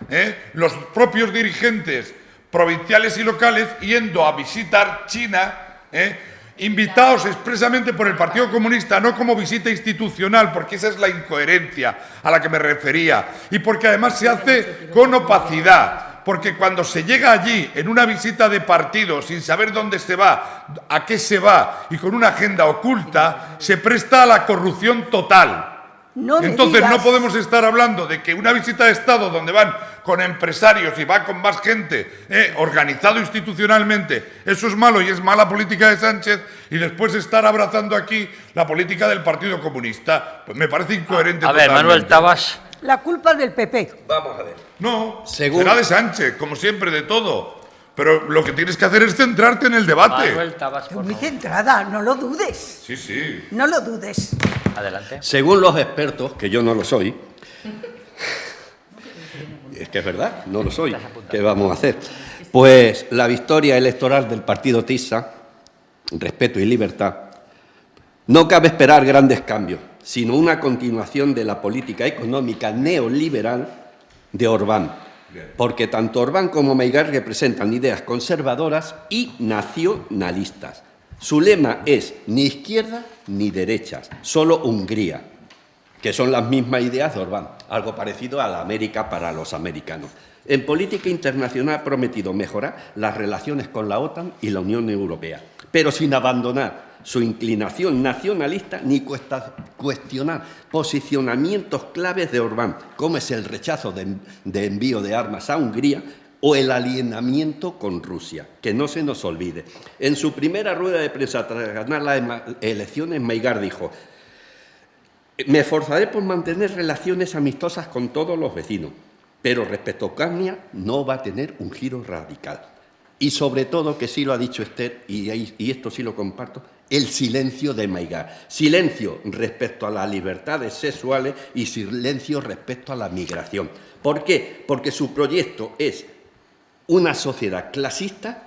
los propios dirigentes provinciales y locales yendo a visitar China, invitados expresamente por el Partido Comunista, no como visita institucional, porque esa es la incoherencia a la que me refería, y porque además se hace con opacidad. Porque cuando se llega allí en una visita de partido sin saber dónde se va, a qué se va y con una agenda oculta, se presta a la corrupción total. Entonces no podemos estar hablando de que una visita de Estado donde van con empresarios y va con más gente, organizado institucionalmente, eso es malo y es mala política de Sánchez, y después estar abrazando aquí la política del Partido Comunista. Pues me parece incoherente. A ver, Manuel Tabas. La culpa del PP. Vamos a ver. No, será de Sánchez, como siempre, de todo. Pero lo que tienes que hacer es centrarte en el debate. Manuel Tabas, por Muy favor. centrada, no lo dudes. Sí, sí. No lo dudes. Adelante. Según los expertos, que yo no lo soy, es que es verdad, no lo soy, ¿qué vamos a hacer? Pues la victoria electoral del partido TISA, Respeto y Libertad, no cabe esperar grandes cambios, sino una continuación de la política económica neoliberal de Orbán, porque tanto Orbán como Maigard representan ideas conservadoras y nacionalistas. Su lema es ni izquierda ni derechas, solo Hungría, que son las mismas ideas de Orbán, algo parecido a la América para los americanos. En política internacional ha prometido mejorar las relaciones con la OTAN y la Unión Europea, pero sin abandonar su inclinación nacionalista ni cuestionar posicionamientos claves de Orbán, como es el rechazo de envío de armas a Hungría o el alienamiento con Rusia, que no se nos olvide. En su primera rueda de prensa tras ganar las elecciones, Maigard dijo: me esforzaré por mantener relaciones amistosas con todos los vecinos, pero respecto a Ucrania no va a tener un giro radical. Y sobre todo, que sí lo ha dicho Esther, y esto sí lo comparto, el silencio de Maigard. Silencio respecto a las libertades sexuales y silencio respecto a la migración. ¿Por qué? Porque su proyecto es una sociedad clasista,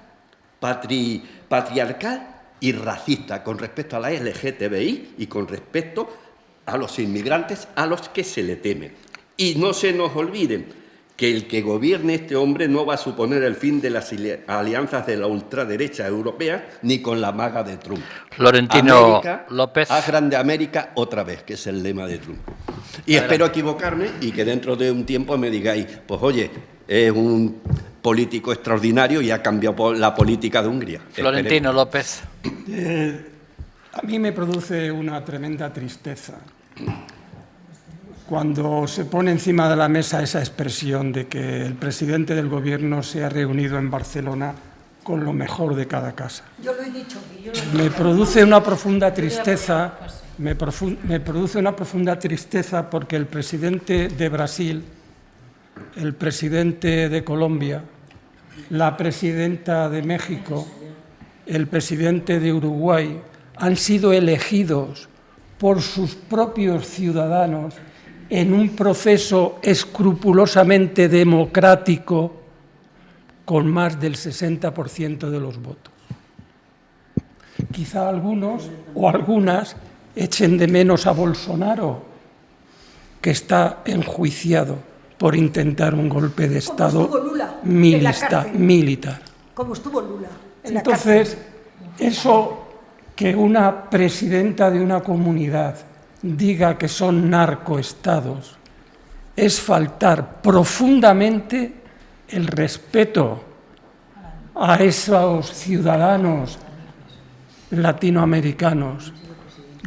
patriarcal y racista con respecto a la LGTBI y con respecto a los inmigrantes a los que se le teme. Y no se nos olviden que el que gobierne este hombre no va a suponer el fin de las alianzas de la ultraderecha europea ni con la maga de Trump. Florentino América, López. a grande América otra vez, que es el lema de Trump. Y espero equivocarme y que dentro de un tiempo me digáis, pues oye, es un político extraordinario y ha cambiado la política de Hungría. Florentino López. A mí me produce una tremenda tristeza cuando se pone encima de la mesa esa expresión de que el presidente del Gobierno se ha reunido en Barcelona con lo mejor de cada casa. Yo lo he dicho. Me produce una profunda tristeza, me produce una profunda tristeza porque el presidente de Brasil, el presidente de Colombia, la presidenta de México, el presidente de Uruguay han sido elegidos por sus propios ciudadanos en un proceso escrupulosamente democrático con más del 60% de los votos. Quizá algunos o algunas echen de menos a Bolsonaro, que está enjuiciado por intentar un golpe de Estado militar. Como estuvo Lula en la Entonces, cárcel. eso que una presidenta de una comunidad diga que son narcoestados es faltar profundamente el respeto a esos ciudadanos latinoamericanos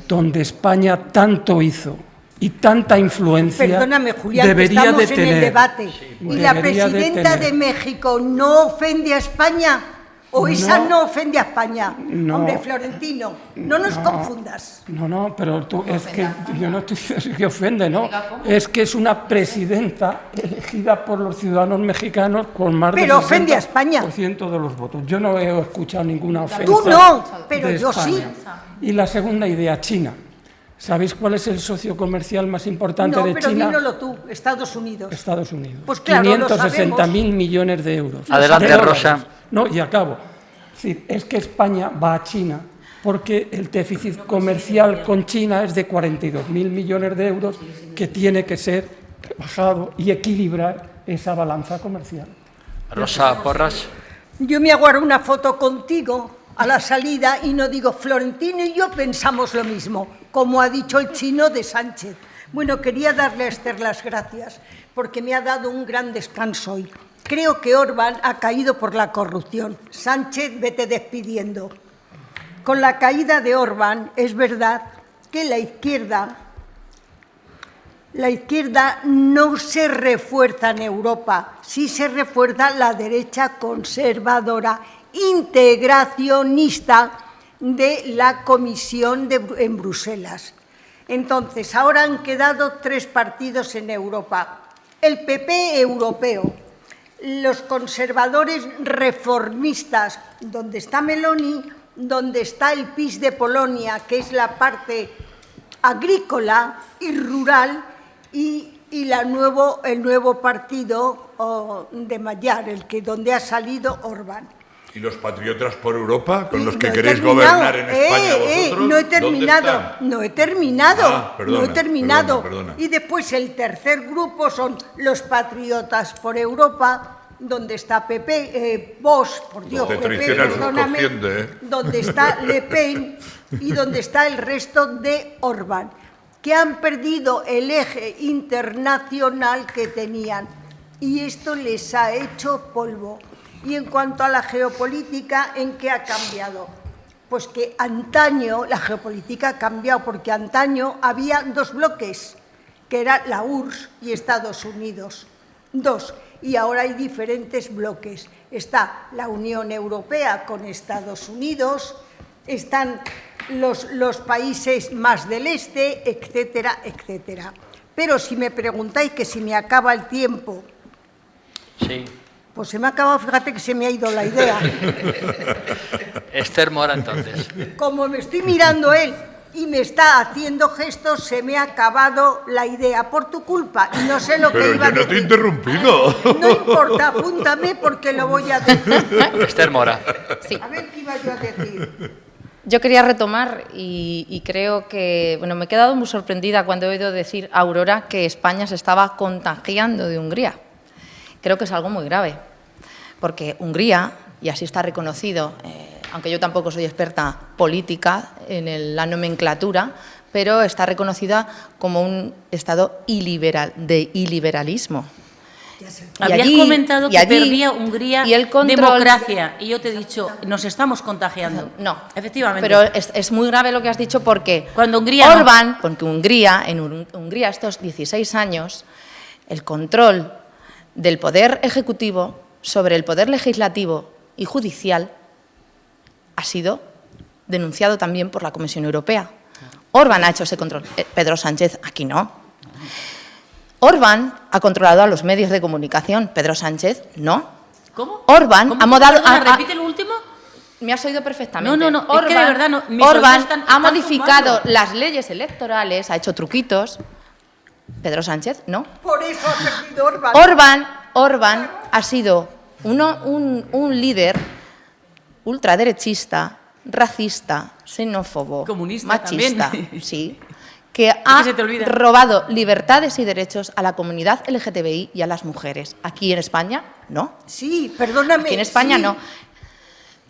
donde España tanto hizo y tanta influencia. Perdóname, Julián, debería que estamos de tener, en el debate. ¿Y la presidenta de México no ofende a España? ¿O esa no ofende a España? No. Hombre, Florentino, no nos confundas. No, pero tú, es que yo no estoy diciendo que ofende, ¿no? Es que es una presidenta elegida por los ciudadanos mexicanos con más del Pero ofende a España. 60% de los votos. Yo no he escuchado ninguna ofensa. Tú no, pero de yo España. sí. Y la segunda idea, China. ¿Sabéis cuál es el socio comercial más importante No, de pero China? dímelo tú, Estados Unidos. Estados Unidos. Pues claro, lo 560.000 sabemos. millones de euros. Adelante, De dólares. Rosa. No, y acabo. Es decir, es que España va a China porque el déficit comercial con China es de 42.000 millones de euros que tiene que ser bajado y equilibrar esa balanza comercial. Rosa Porras. Yo me hago ahora una foto contigo a la salida y no digo, Florentino y yo pensamos lo mismo, como ha dicho el chino de Sánchez. Bueno, quería darle a Esther las gracias porque me ha dado un gran descanso hoy. Creo que Orbán ha caído por la corrupción. Sánchez, vete despidiendo. Con la caída de Orbán, es verdad que la izquierda no se refuerza en Europa, sí se refuerza la derecha conservadora, integracionista de la Comisión en Bruselas. Entonces, ahora han quedado 3 partidos en Europa. El PP europeo, los conservadores reformistas, donde está Meloni, donde está el PiS de Polonia, que es la parte agrícola y rural, y el nuevo partido de Magyar, donde ha salido Orbán. ¿Y los patriotas por Europa, con los que No he queréis terminado. gobernar en España vosotros? No he terminado, ¿Dónde están? no he terminado, Ah, perdona, no he terminado. perdona. Y después el tercer grupo son los patriotas por Europa, donde está Vox, por Dios, Te Pepe, traiciona el perdóname, subconsciente, ¿eh? donde está Le Pen y donde está el resto de Orbán, que han perdido el eje internacional que tenían y esto les ha hecho polvo. Y en cuanto a la geopolítica, ¿en qué ha cambiado? Pues que antaño la geopolítica ha cambiado, porque antaño había 2 bloques, que era la URSS y Estados Unidos. 2. Y ahora hay diferentes bloques. Está la Unión Europea con Estados Unidos, están los países más del este, etcétera, etcétera. Pero si me preguntáis que si me acaba el tiempo, Sí. pues se me ha acabado, fíjate que se me ha ido la idea. Esther Mora, entonces. Como me estoy mirando él y me está haciendo gestos, se me ha acabado la idea por tu culpa y no sé lo que Pero iba a yo no te he decir. interrumpido. No importa, apúntame porque lo voy a decir. Esther Mora. Sí. A ver qué iba yo a decir. Yo quería retomar y creo que, bueno, me he quedado muy sorprendida cuando he oído decir a Aurora que España se estaba contagiando de Hungría. Creo que es algo muy grave, porque Hungría, y así está reconocido, aunque yo tampoco soy experta política en la nomenclatura, pero está reconocida como un estado de iliberalismo. Habías comentado que perdía Hungría y el control, democracia, y yo te he dicho, nos estamos contagiando. No, efectivamente. Pero es muy grave lo que has dicho porque Cuando Hungría Orbán, porque en Hungría estos 16 años, el control del poder ejecutivo sobre el poder legislativo y judicial ha sido denunciado también por la Comisión Europea. Orbán ha hecho ese control, Pedro Sánchez aquí no. Orbán ha controlado a los medios de comunicación, Pedro Sánchez no. ¿Cómo? Orbán ¿Cómo? ha modado... Repite lo último. Me has oído perfectamente. No, es que de verdad no, mis Orbán oídos están ha modificado zumbando. las leyes electorales, ha hecho truquitos. Pedro Sánchez no. Por eso ha perdido Orbán. Orbán ha sido un líder ultraderechista, racista, xenófobo, Comunista machista, también. sí, que ha se te olvida. robado libertades y derechos a la comunidad LGTBI y a las mujeres. Aquí en España, no. Sí, perdóname. Aquí en España sí. no.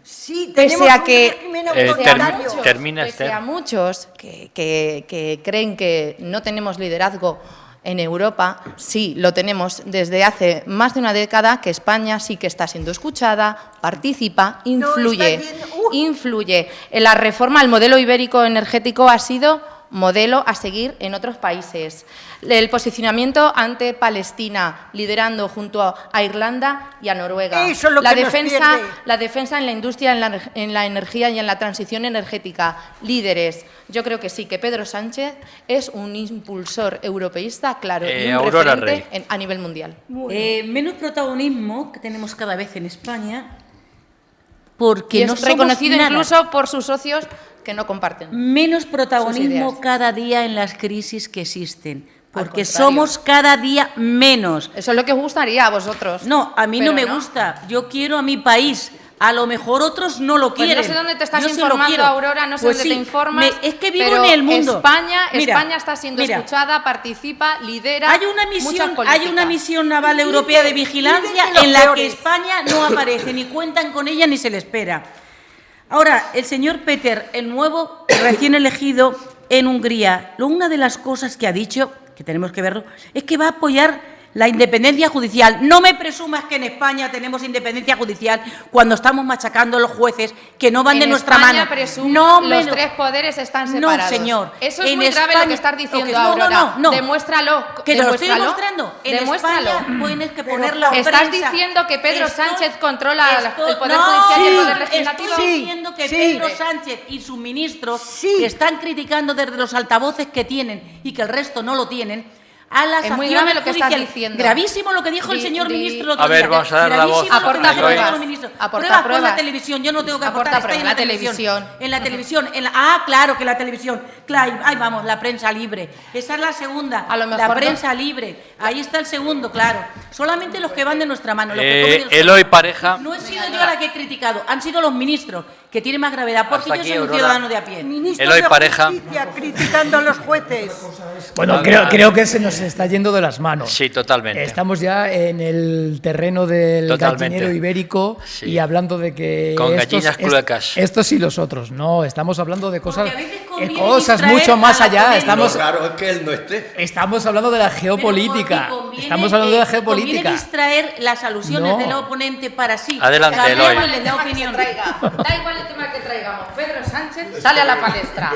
Sí, Pese tenemos a un que régimen autoritario. Termina, pese Esther. a muchos que creen que no tenemos liderazgo en Europa, sí, lo tenemos desde hace más de una década, que España sí que está siendo escuchada, participa, influye. está bien. Influye. En la reforma, el modelo ibérico energético ha sido modelo a seguir en otros países. El posicionamiento ante Palestina, liderando junto a Irlanda y a Noruega. Eso es lo que nos pierde. La defensa en la industria, en la energía y en la transición energética. Líderes. Yo creo que sí, que Pedro Sánchez es un impulsor europeísta, claro, y un Aurora referente a nivel mundial. Menos protagonismo que tenemos cada vez en España, porque Y no es somos reconocido nada. incluso por sus socios que no comparten. Menos sus protagonismo ideas. cada día en las crisis que existen, porque contrario. somos cada día menos. Eso es lo que os gustaría a vosotros. No, a mí Pero no me gusta. Yo quiero a mi país. A lo mejor otros no lo Pues quieren. no sé dónde te estás Yo sí lo informando, quiero. Aurora, no sé Pues dónde sí, te informas. es que vivo pero en el mundo. España Mira, está siendo mira, escuchada, participa, lidera. Hay una misión naval europea de vigilancia en la que España no aparece, ni cuentan con ella ni se le espera. Ahora, el señor Peter, el nuevo recién elegido en Hungría, una de las cosas que ha dicho, que tenemos que verlo, es que va a apoyar la independencia judicial. No me presumas que en España tenemos independencia judicial cuando estamos machacando a los jueces que no van de nuestra mano. No, los tres poderes están separados. No, señor. Eso es En muy grave lo que estás diciendo, no, Aurora. no. Demuéstralo. Que te lo estoy demuéstralo, demostrando. En demuéstralo. España tienes que poner la Estás prensa. diciendo que Pedro Sánchez controla el Poder no, Judicial y el Poder Estoy Legislativo. diciendo que Pedro Sánchez y sus ministros que están criticando desde los altavoces que tienen y que el resto no lo tienen, a las Es muy acciones grave lo que estás judiciales. diciendo. Gravísimo lo que dijo el señor ministro el otro A ver, día. vamos a dar la voz. Gravísimo lo que Aporta dijo el señor pruebas. ministro. Aporta Pon la pruebas. televisión, yo no tengo que Aporta aportar, está pruebas. en la televisión. Claro que la televisión. Claro, ahí vamos, la prensa libre. Esa es la segunda. A lo la mejor prensa libre. Ahí está el segundo, claro. Solamente los que van de nuestra mano. Los que comen de Eloy Pareja. no he sido yo la que he criticado, han sido los ministros, que tienen más gravedad, porque Hasta yo aquí, soy un Aurora. ciudadano de a pie. Ministro Eloy de Pareja. Justicia criticando a los jueces. Bueno, creo que se nos está yendo de las manos. Sí, totalmente. Estamos ya en el terreno del Totalmente. gallinero ibérico Sí. y hablando de que Con gallinas cluecas. estos y los otros. No, estamos hablando de cosas, Porque a veces conviene cosas distraer mucho más a la allá. polémica. Estamos, Lo raro es que él no esté. estamos hablando de la geopolítica. Pero conviene, Estamos hablando de la conviene geopolítica. distraer las alusiones No. del oponente para sí. Adelante, Cada Eloy. uno le da opinión. Da igual el tema que traigamos. Pedro Sánchez sale a la palestra.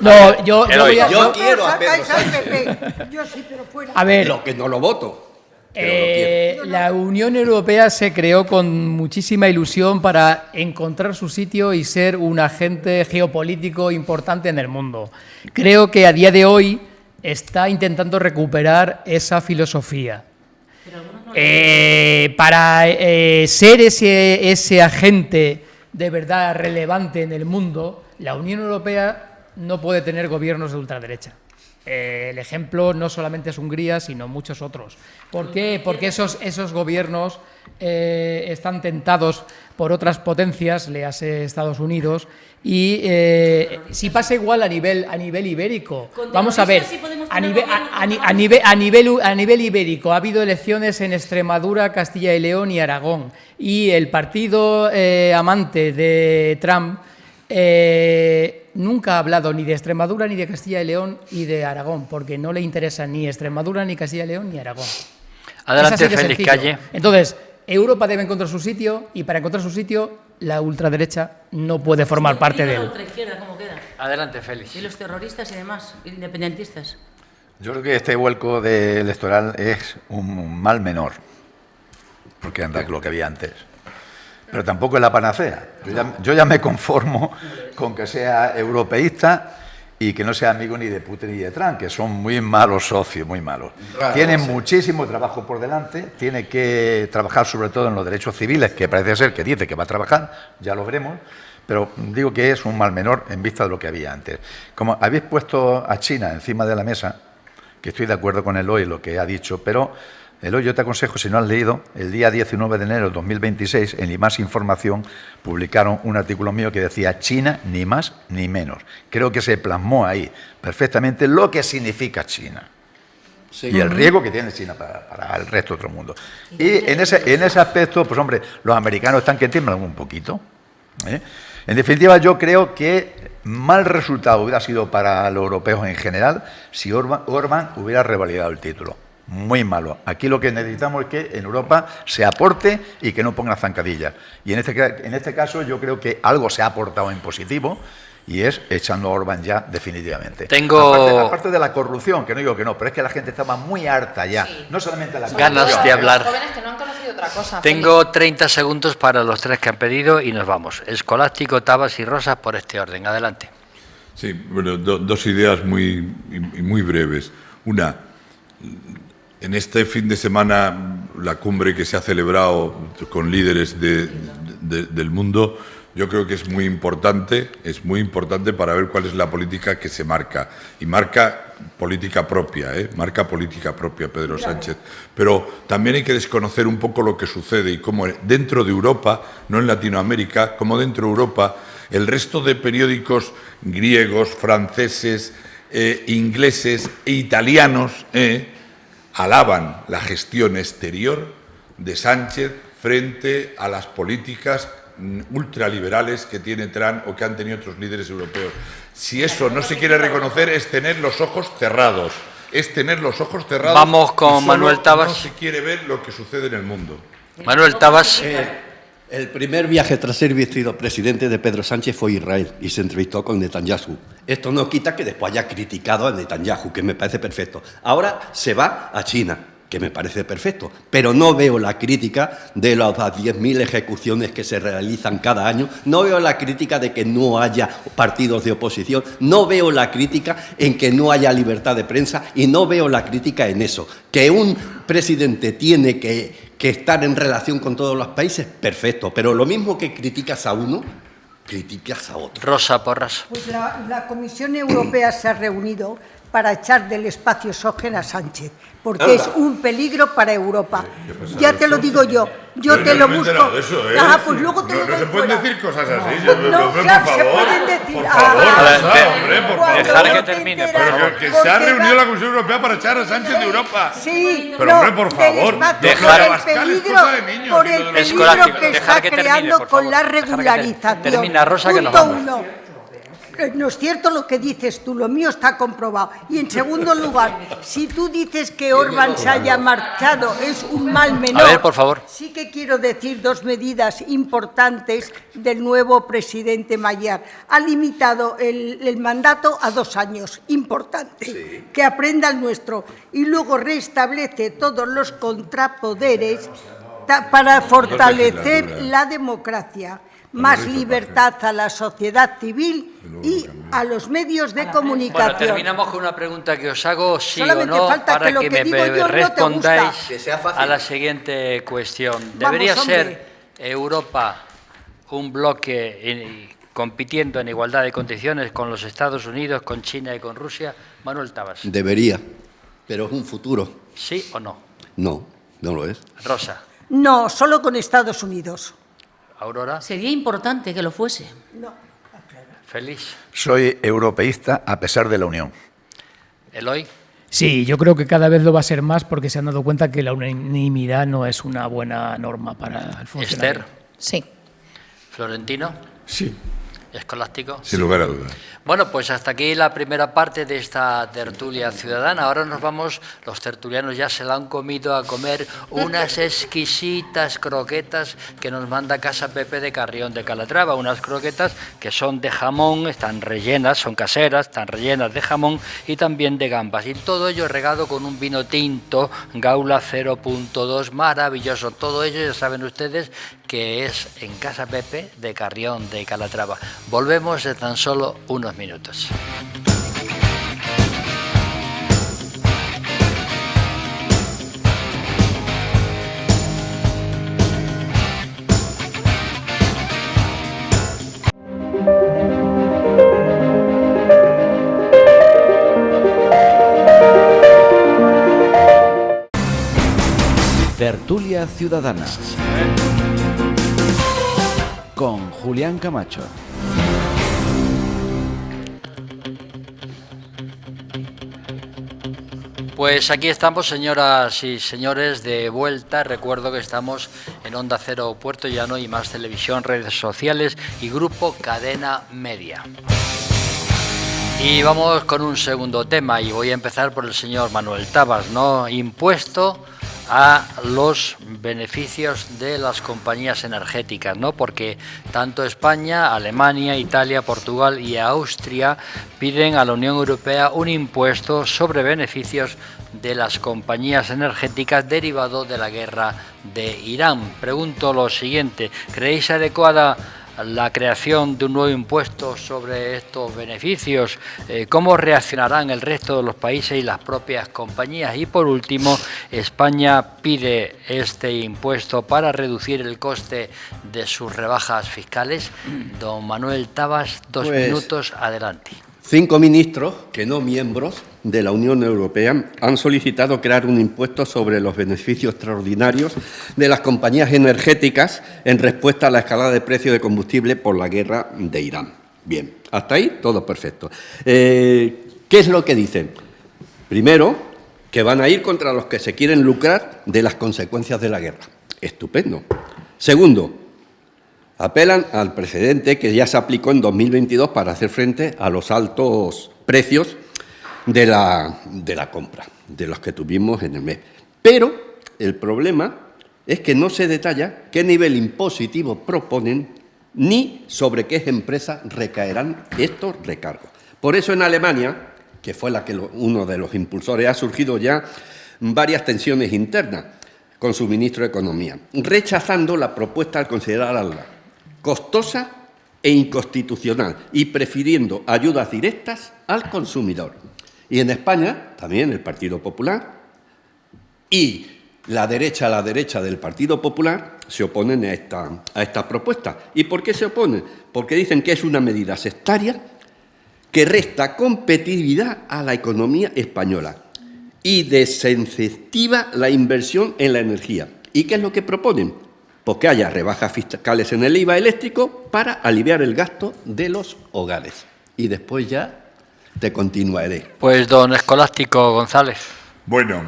No, yo Eloy. voy a. Yo quiero a Pedro Sacáis al Sánchez. PP. Yo sí, pero fuera. A ver, Lo que no lo voto. Pero lo quiero. la Unión Europea se creó con muchísima ilusión para encontrar su sitio y ser un agente geopolítico importante en el mundo. Creo que a día de hoy está intentando recuperar esa filosofía. Para ser ese agente de verdad relevante en el mundo, la Unión Europea no puede tener gobiernos de ultraderecha. El ejemplo no solamente es Hungría, sino muchos otros. ¿Por qué? Porque esos gobiernos están tentados por otras potencias, le hace Estados Unidos, y si pasa igual a nivel ibérico. Con Vamos a ver, terroristas sí podemos a tener nivel, gobiernos a nivel ibérico ha habido elecciones en Extremadura, Castilla y León y Aragón, y el partido amante de Trump nunca ha hablado ni de Extremadura, ni de Castilla y León y de Aragón, porque no le interesa ni Extremadura, ni Castilla y León, ni Aragón. Adelante, Es así de Félix sencillo. Calle. Entonces, Europa debe encontrar su sitio, y para encontrar su sitio, la ultraderecha no puede formar parte de La él. ultraizquierda, ¿cómo queda? Adelante, Félix. Y los terroristas y demás, independentistas. Yo creo que este vuelco electoral es un mal menor, porque anda lo que había antes. Pero tampoco es la panacea. Yo ya me conformo con que sea europeísta y que no sea amigo ni de Putin ni de Trump, que son muy malos socios, muy malos. Claro, Tiene sí. muchísimo trabajo por delante, tiene que trabajar sobre todo en los derechos civiles, que parece ser que dice que va a trabajar, ya lo veremos, pero digo que es un mal menor en vista de lo que había antes. Como habéis puesto a China encima de la mesa, que estoy de acuerdo con Eloy en lo que ha dicho, pero Eloy, yo te aconsejo, si no has leído, el día 19 de enero de 2026, en Más Información, publicaron un artículo mío que decía China ni más ni menos. Creo que se plasmó ahí perfectamente lo que significa China. Sí. Y el riesgo que tiene China para el resto de otro mundo. Y en ese aspecto, pues hombre, los americanos están que tiemblan un poquito. En definitiva, yo creo que mal resultado hubiera sido para los europeos en general si Orbán hubiera revalidado el título. Muy malo. Aquí lo que necesitamos es que en Europa se aporte y que no pongan zancadillas. Y en este caso yo creo que algo se ha aportado en positivo y es echando a Orbán ya definitivamente. Aparte de la corrupción, que no digo que no, pero es que la gente estaba muy harta ya, no solamente la ganas de hablar. Jóvenes que no han conocido otra cosa. Tengo 30 segundos para los tres que han pedido y nos vamos. Escolástico, Tabas y Rosas por este orden. Adelante. Sí, bueno, dos ideas muy breves. Una, en este fin de semana, la cumbre que se ha celebrado con líderes del mundo, yo creo que es muy importante para ver cuál es la política que se marca. Y marca política propia, Pedro Sánchez. Pero también hay que desconocer un poco lo que sucede y cómo dentro de Europa, no en Latinoamérica, como dentro de Europa, el resto de periódicos griegos, franceses, ingleses e italianos alaban la gestión exterior de Sánchez frente a las políticas ultraliberales que tiene Trump o que han tenido otros líderes europeos. Si eso no se quiere reconocer, es tener los ojos cerrados. Vamos con Manuel Tabas. No se quiere ver lo que sucede en el mundo. Manuel Tabas. El primer viaje tras ser visto presidente de Pedro Sánchez fue a Israel y se entrevistó con Netanyahu. Esto no quita que después haya criticado a Netanyahu, que me parece perfecto. Ahora se va a China, que me parece perfecto, pero no veo la crítica de las 10.000 ejecuciones que se realizan cada año, no veo la crítica de que no haya partidos de oposición, no veo la crítica en que no haya libertad de prensa y no veo la crítica en eso, que un presidente tiene que estar en relación con todos los países, perfecto, pero lo mismo que criticas a uno, criticas a otro. Rosa Porras. Pues la Comisión Europea se ha reunido para echar del espacio Schengen a Sánchez, porque es un peligro para Europa. Ya te lo digo yo te lo busco. Pues luego te lo doy. No se pueden decir cosas así. No, claro, se pueden decir. Por favor. Dejar que termine. Pero que se ha reunido la Comisión Europea para echar a Sánchez de Europa. Sí, pero hombre, por favor. Dejar por el peligro que está creando con la regularización. Termina, Rosa, que nos vamos. No es cierto lo que dices tú, lo mío está comprobado. Y en segundo lugar, si tú dices que Orbán se haya marchado, es un mal menor. A ver, por favor. Sí que quiero decir dos medidas importantes del nuevo presidente Magyar. Ha limitado el mandato a 2 años, importante, sí. Que aprenda el nuestro. Y luego restablece todos los contrapoderes para fortalecer la democracia. Más libertad a la sociedad civil y a los medios de comunicación. Bueno, terminamos con una pregunta que os hago, sí solamente o no, falta para que me respondáis a la siguiente cuestión. ¿Debería ser Europa un bloque compitiendo en igualdad de condiciones con los Estados Unidos, con China y con Rusia? Manuel Tabas. Debería, pero es un futuro. ¿Sí o no? No, no lo es. Rosa. No, solo con Estados Unidos. Aurora. Sería importante que lo fuese. No. Félix. Soy europeísta a pesar de la Unión. Eloy. Sí, yo creo que cada vez lo va a ser más porque se han dado cuenta que la unanimidad no es una buena norma para el funcionamiento. Esther. Sí. Florentino. Sí. Escolástico. Sin lugar a dudas. Bueno, pues hasta aquí la primera parte de esta tertulia ciudadana. Ahora nos vamos, los tertulianos ya se la han comido a comer unas exquisitas croquetas que nos manda Casa Pepe de Carrión de Calatrava, unas croquetas que son de jamón, están rellenas, son caseras, están rellenas de jamón y también de gambas. Y todo ello regado con un vino tinto, Gaula 0.2, maravilloso. Todo ello ya saben ustedes que es en Casa Pepe de Carrión de Calatrava. Volvemos en tan solo unos minutos. Tertulia Ciudadana con Julián Camacho. Pues aquí estamos, señoras y señores, de vuelta. Recuerdo que estamos en Onda Cero Puerto Llano y Más Televisión, redes sociales y Grupo Cadena Media. Y vamos con un segundo tema y voy a empezar por el señor Manuel Tabas, ¿no? Impuesto a los beneficios de las compañías energéticas, ¿no? Porque tanto España, Alemania, Italia, Portugal y Austria piden a la Unión Europea un impuesto sobre beneficios de las compañías energéticas derivado de la guerra de Irán. Pregunto lo siguiente: ¿creéis adecuada la creación de un nuevo impuesto sobre estos beneficios? ¿Cómo reaccionarán el resto de los países y las propias compañías? Y por último, España pide este impuesto para reducir el coste de sus rebajas fiscales. Don Manuel Tabas, 2 minutos, adelante. 5 ministros, que no miembros de la Unión Europea, han solicitado crear un impuesto sobre los beneficios extraordinarios de las compañías energéticas en respuesta a la escalada de precios de combustible por la guerra de Irán. Bien, hasta ahí todo perfecto. ¿Qué es lo que dicen? Primero, que van a ir contra los que se quieren lucrar de las consecuencias de la guerra. Estupendo. Segundo, apelan al precedente que ya se aplicó en 2022 para hacer frente a los altos precios de la compra, de los que tuvimos en el mes. Pero el problema es que no se detalla qué nivel impositivo proponen ni sobre qué empresas recaerán estos recargos. Por eso en Alemania, que fue uno de los impulsores, ha surgido ya varias tensiones internas con su ministro de Economía, rechazando la propuesta al considerarla costosa e inconstitucional y prefiriendo ayudas directas al consumidor. Y en España, también el Partido Popular y la derecha del Partido Popular se oponen a esta propuesta. ¿Y por qué se oponen? Porque dicen que es una medida sectaria que resta competitividad a la economía española y desincentiva la inversión en la energía. ¿Y qué es lo que proponen? Pues que haya rebajas fiscales en el IVA eléctrico para aliviar el gasto de los hogares. Y después ya te continuaré. Pues don Escolástico González. Bueno,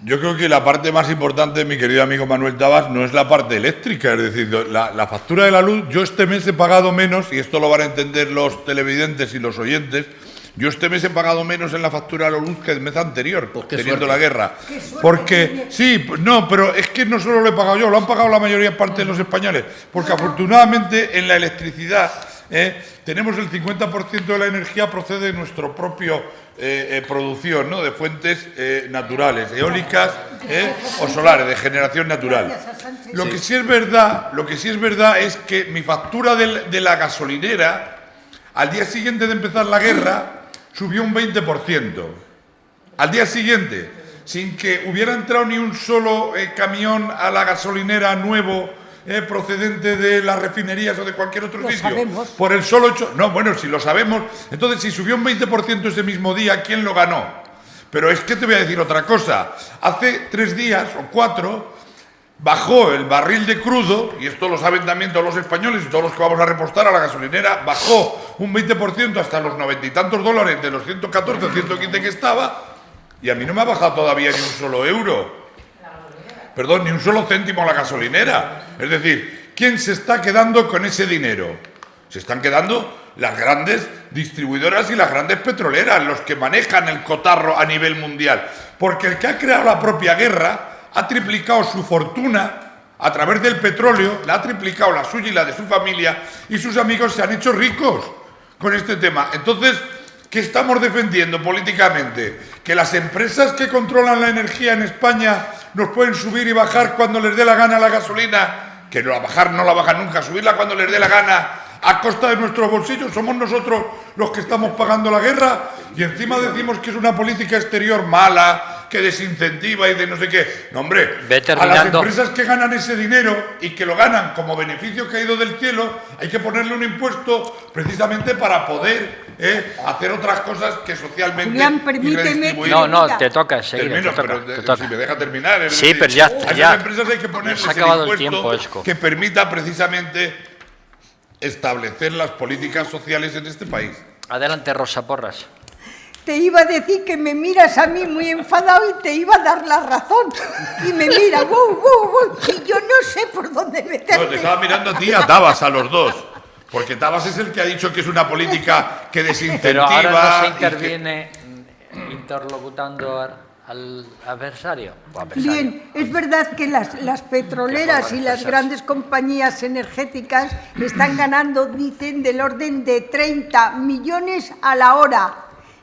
yo creo que la parte más importante, mi querido amigo Manuel Tabas, no es la parte eléctrica, es decir, la factura de la luz. Yo este mes he pagado menos, y esto lo van a entender los televidentes y los oyentes. Yo este mes he pagado menos en la factura de la luz que el mes anterior, teniendo la guerra. Porque, sí, no, pero es que no solo lo he pagado yo, lo han pagado la mayoría parte de los españoles. Porque afortunadamente en la electricidad tenemos el 50% de la energía procede de nuestra propia producción, ¿no? De fuentes naturales, eólicas o solares, de generación natural. Lo que sí es verdad es que mi factura de la gasolinera, al día siguiente de empezar la guerra, subió un 20%. Al día siguiente, sin que hubiera entrado ni un solo camión a la gasolinera nuevo procedente de las refinerías o de cualquier otro sitio. Sabemos. Por el solo hecho... No, bueno, si lo sabemos... Entonces, si subió un 20% ese mismo día, ¿quién lo ganó? Pero es que te voy a decir otra cosa. Hace 3 días o 4... bajó el barril de crudo, y esto lo saben también todos los españoles y todos los que vamos a repostar a la gasolinera, bajó un 20% hasta los 90 y tantos dólares de los 114 o 115 que estaba, y a mí no me ha bajado todavía ni un solo euro. Perdón, ni un solo céntimo la gasolinera. Es decir, ¿quién se está quedando con ese dinero? Se están quedando las grandes distribuidoras y las grandes petroleras, los que manejan el cotarro a nivel mundial. Porque el que ha creado la propia guerra ha triplicado su fortuna a través del petróleo, la ha triplicado la suya y la de su familia, y sus amigos se han hecho ricos con este tema. Entonces, ¿qué estamos defendiendo políticamente? ¿Que las empresas que controlan la energía en España nos pueden subir y bajar cuando les dé la gana la gasolina? Que no la bajan nunca, subirla cuando les dé la gana a costa de nuestros bolsillos. Somos nosotros los que estamos pagando la guerra, y encima decimos que es una política exterior mala, que desincentiva y de no sé qué. No, hombre, a las empresas que ganan ese dinero y que lo ganan como beneficio caído del cielo, hay que ponerle un impuesto precisamente para poder hacer otras cosas que socialmente... Julián, permíteme... No, te toca enseguida. Si me deja terminar... Sí, pero ya... A esas empresas hay que ponerles el impuesto que permita precisamente establecer las políticas sociales en este país. Adelante, Rosa Porras. Te iba a decir que me miras a mí muy enfadado y te iba a dar la razón. Y me mira, y yo no sé por dónde meterme. No, te estaba mirando a ti y a Tabas, a los dos. Porque Tabas es el que ha dicho que es una política que desincentiva... Pero ahora no se interviene interlocutando al adversario? Bien, es verdad que las petroleras y las grandes compañías energéticas están ganando, dicen, del orden de 30 millones a la hora.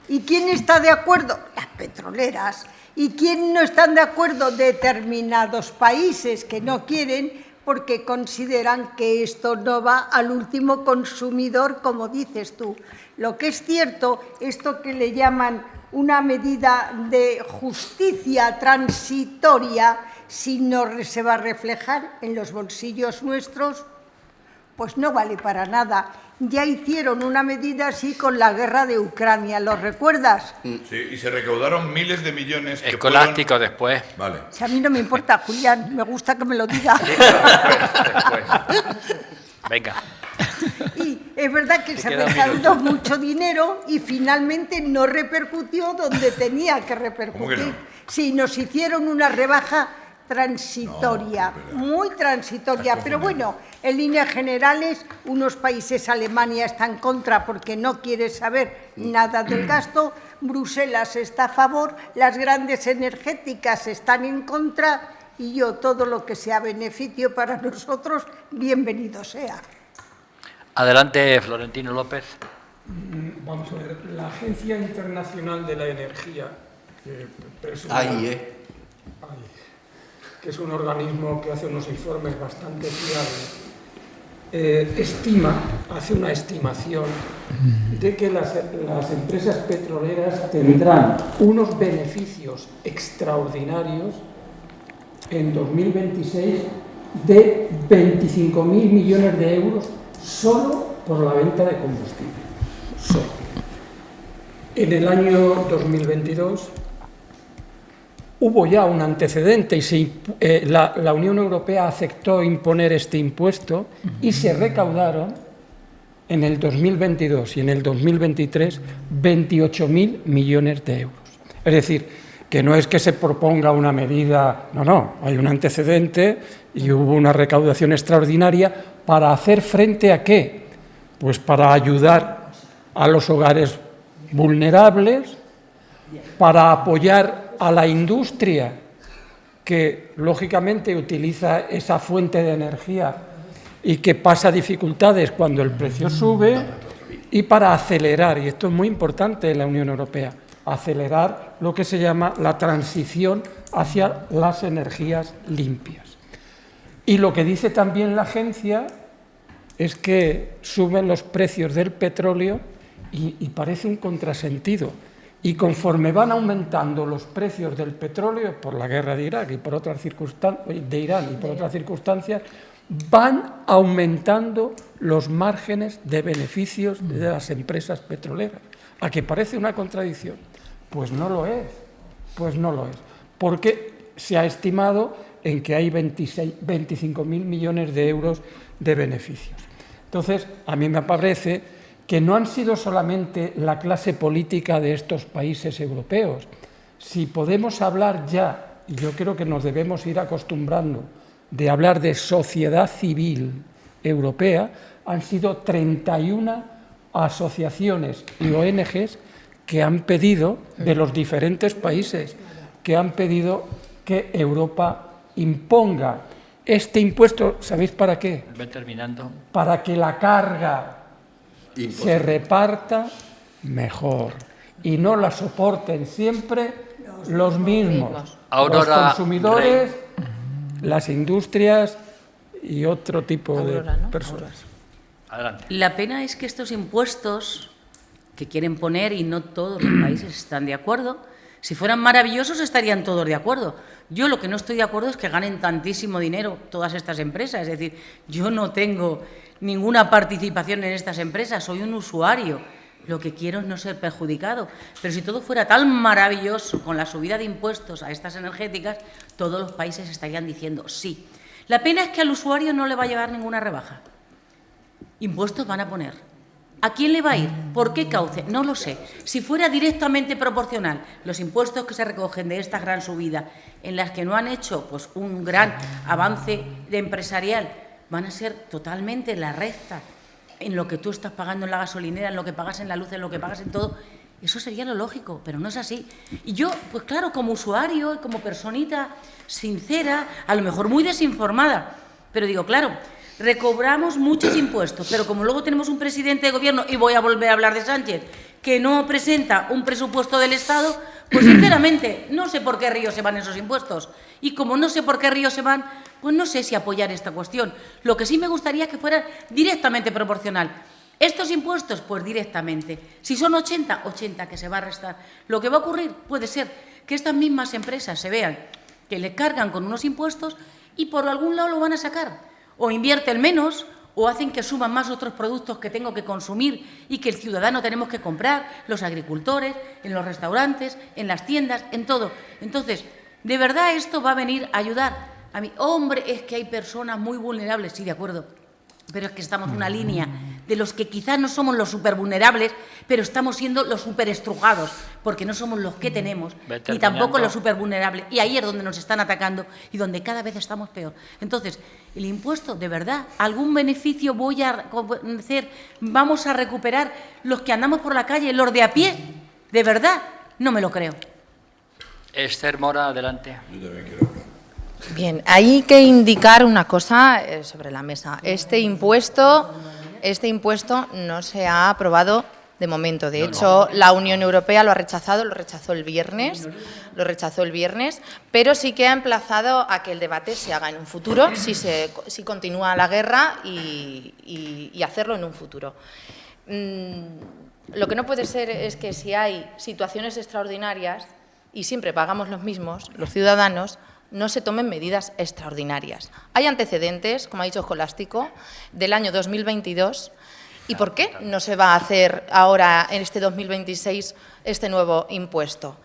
¿Y quién está de acuerdo? Las petroleras. ¿Y quién no están de acuerdo? Determinados países que no quieren porque consideran que esto no va al último consumidor, como dices tú. Lo que es cierto, esto que le llaman una medida de justicia transitoria, si no se va a reflejar en los bolsillos nuestros, pues no vale para nada. Ya hicieron una medida así con la guerra de Ucrania, ¿lo recuerdas? Sí, y se recaudaron miles de millones. Escolástico después. Vale. Si a mí no me importa, Julián, me gusta que me lo diga. Después. Venga. Y es verdad que se recaudó mucho dinero y finalmente no repercutió donde tenía que repercutir. ¿Cómo que no? Sí, nos hicieron una rebaja transitoria, muy transitoria, pero bueno, en líneas generales, unos países, Alemania está en contra porque no quiere saber nada del gasto, Bruselas está a favor, las grandes energéticas están en contra y yo todo lo que sea beneficio para nosotros, bienvenido sea. Adelante, Florentino López. Vamos a ver, la Agencia Internacional de la Energía, que que es un organismo que hace unos informes bastante fiables, hace una estimación de que las empresas petroleras tendrán unos beneficios extraordinarios en 2026 de 25.000 millones de euros solo por la venta de combustible. Solo. En el año 2022 hubo ya un antecedente y la Unión Europea aceptó imponer este impuesto y se recaudaron en el 2022 y en el 2023 28.000 millones de euros. Es decir, que no es que se proponga una medida, no, hay un antecedente y hubo una recaudación extraordinaria para hacer frente a ¿qué? Pues para ayudar a los hogares vulnerables, para apoyar a la industria que lógicamente utiliza esa fuente de energía y que pasa dificultades cuando el precio sube, y para acelerar, y esto es muy importante en la Unión Europea, acelerar lo que se llama la transición hacia las energías limpias. Y lo que dice también la agencia es que suben los precios del petróleo y parece un contrasentido. Y conforme van aumentando los precios del petróleo por la guerra de Irak y por otras circunstancias, de Irán y por otras circunstancias, van aumentando los márgenes de beneficios de las empresas petroleras. ¿A que parece una contradicción? Pues no lo es, porque se ha estimado en que hay 25.000 millones de euros de beneficios. Entonces, a mí me parece que no han sido solamente la clase política de estos países europeos. Si podemos hablar ya, y yo creo que nos debemos ir acostumbrando, de hablar de sociedad civil europea, han sido 31 asociaciones y ONGs que han pedido, de los diferentes países, que han pedido que Europa imponga este impuesto. ¿Sabéis para qué? Terminando. Para que la carga se reparta mejor y no la soporten siempre los mismos, los consumidores, las industrias y otro tipo de personas. Adelante. La pena es que estos impuestos que quieren poner, y no todos los países están de acuerdo, si fueran maravillosos estarían todos de acuerdo. Yo lo que no estoy de acuerdo es que ganen tantísimo dinero todas estas empresas. Es decir, yo no tengo ninguna participación en estas empresas, soy un usuario. Lo que quiero es no ser perjudicado. Pero si todo fuera tan maravilloso con la subida de impuestos a estas energéticas, todos los países estarían diciendo sí. La pena es que al usuario no le va a llegar ninguna rebaja. Impuestos van a poner. ¿A quién le va a ir? ¿Por qué cauce? No lo sé. Si fuera directamente proporcional los impuestos que se recogen de esta gran subida, en las que no han hecho pues, un gran avance de empresarial, van a ser totalmente la recta en lo que tú estás pagando en la gasolinera, en lo que pagas en la luz, en lo que pagas en todo, Eso sería lo lógico, pero no es así. Y yo, pues claro, como usuario y como personita sincera, a lo mejor muy desinformada, pero digo, claro, recobramos muchos impuestos, pero como luego tenemos un presidente de gobierno, y voy a volver a hablar de Sánchez, que no presenta un presupuesto del Estado, pues sinceramente no sé por qué río se van esos impuestos. Y como no sé por qué río se van, pues no sé si apoyar esta cuestión. Lo que sí me gustaría es que fuera directamente proporcional. Estos impuestos, pues directamente. Si son 80, 80 que se va a restar. Lo que va a ocurrir puede ser que estas mismas empresas se vean que le cargan con unos impuestos y por algún lado lo van a sacar. O invierten menos, o hacen que suban más otros productos que tengo que consumir y que el ciudadano tenemos que comprar, los agricultores, en los restaurantes, en las tiendas, en todo. Entonces, ¿de verdad esto va a venir a ayudar a mí? Hombre, es que hay personas muy vulnerables, sí, de acuerdo, pero es que estamos en una línea de los que quizás no somos los supervulnerables, pero estamos siendo los superestrujados, porque no somos los que tenemos, ni tampoco los supervulnerables. Y ahí es donde nos están atacando y donde cada vez estamos peor. Entonces, el impuesto, de verdad, ¿algún beneficio voy a hacer? ¿Vamos a recuperar los que andamos por la calle, los de a pie? ¿De verdad? No me lo creo. Esther Mora, adelante. Yo también quiero hablar. Bien, hay que indicar una cosa sobre la mesa. Este impuesto no se ha aprobado de momento. De hecho, la Unión Europea lo ha rechazado, lo rechazó el viernes, pero sí que ha emplazado a que el debate se haga en un futuro, si continúa la guerra y hacerlo en un futuro. Lo que no puede ser es que si hay situaciones extraordinarias y siempre pagamos los mismos, los ciudadanos, no se tomen medidas extraordinarias. Hay antecedentes, como ha dicho Escolástico, del año 2022. ¿Y por qué no se va a hacer ahora, en este 2026, este nuevo impuesto?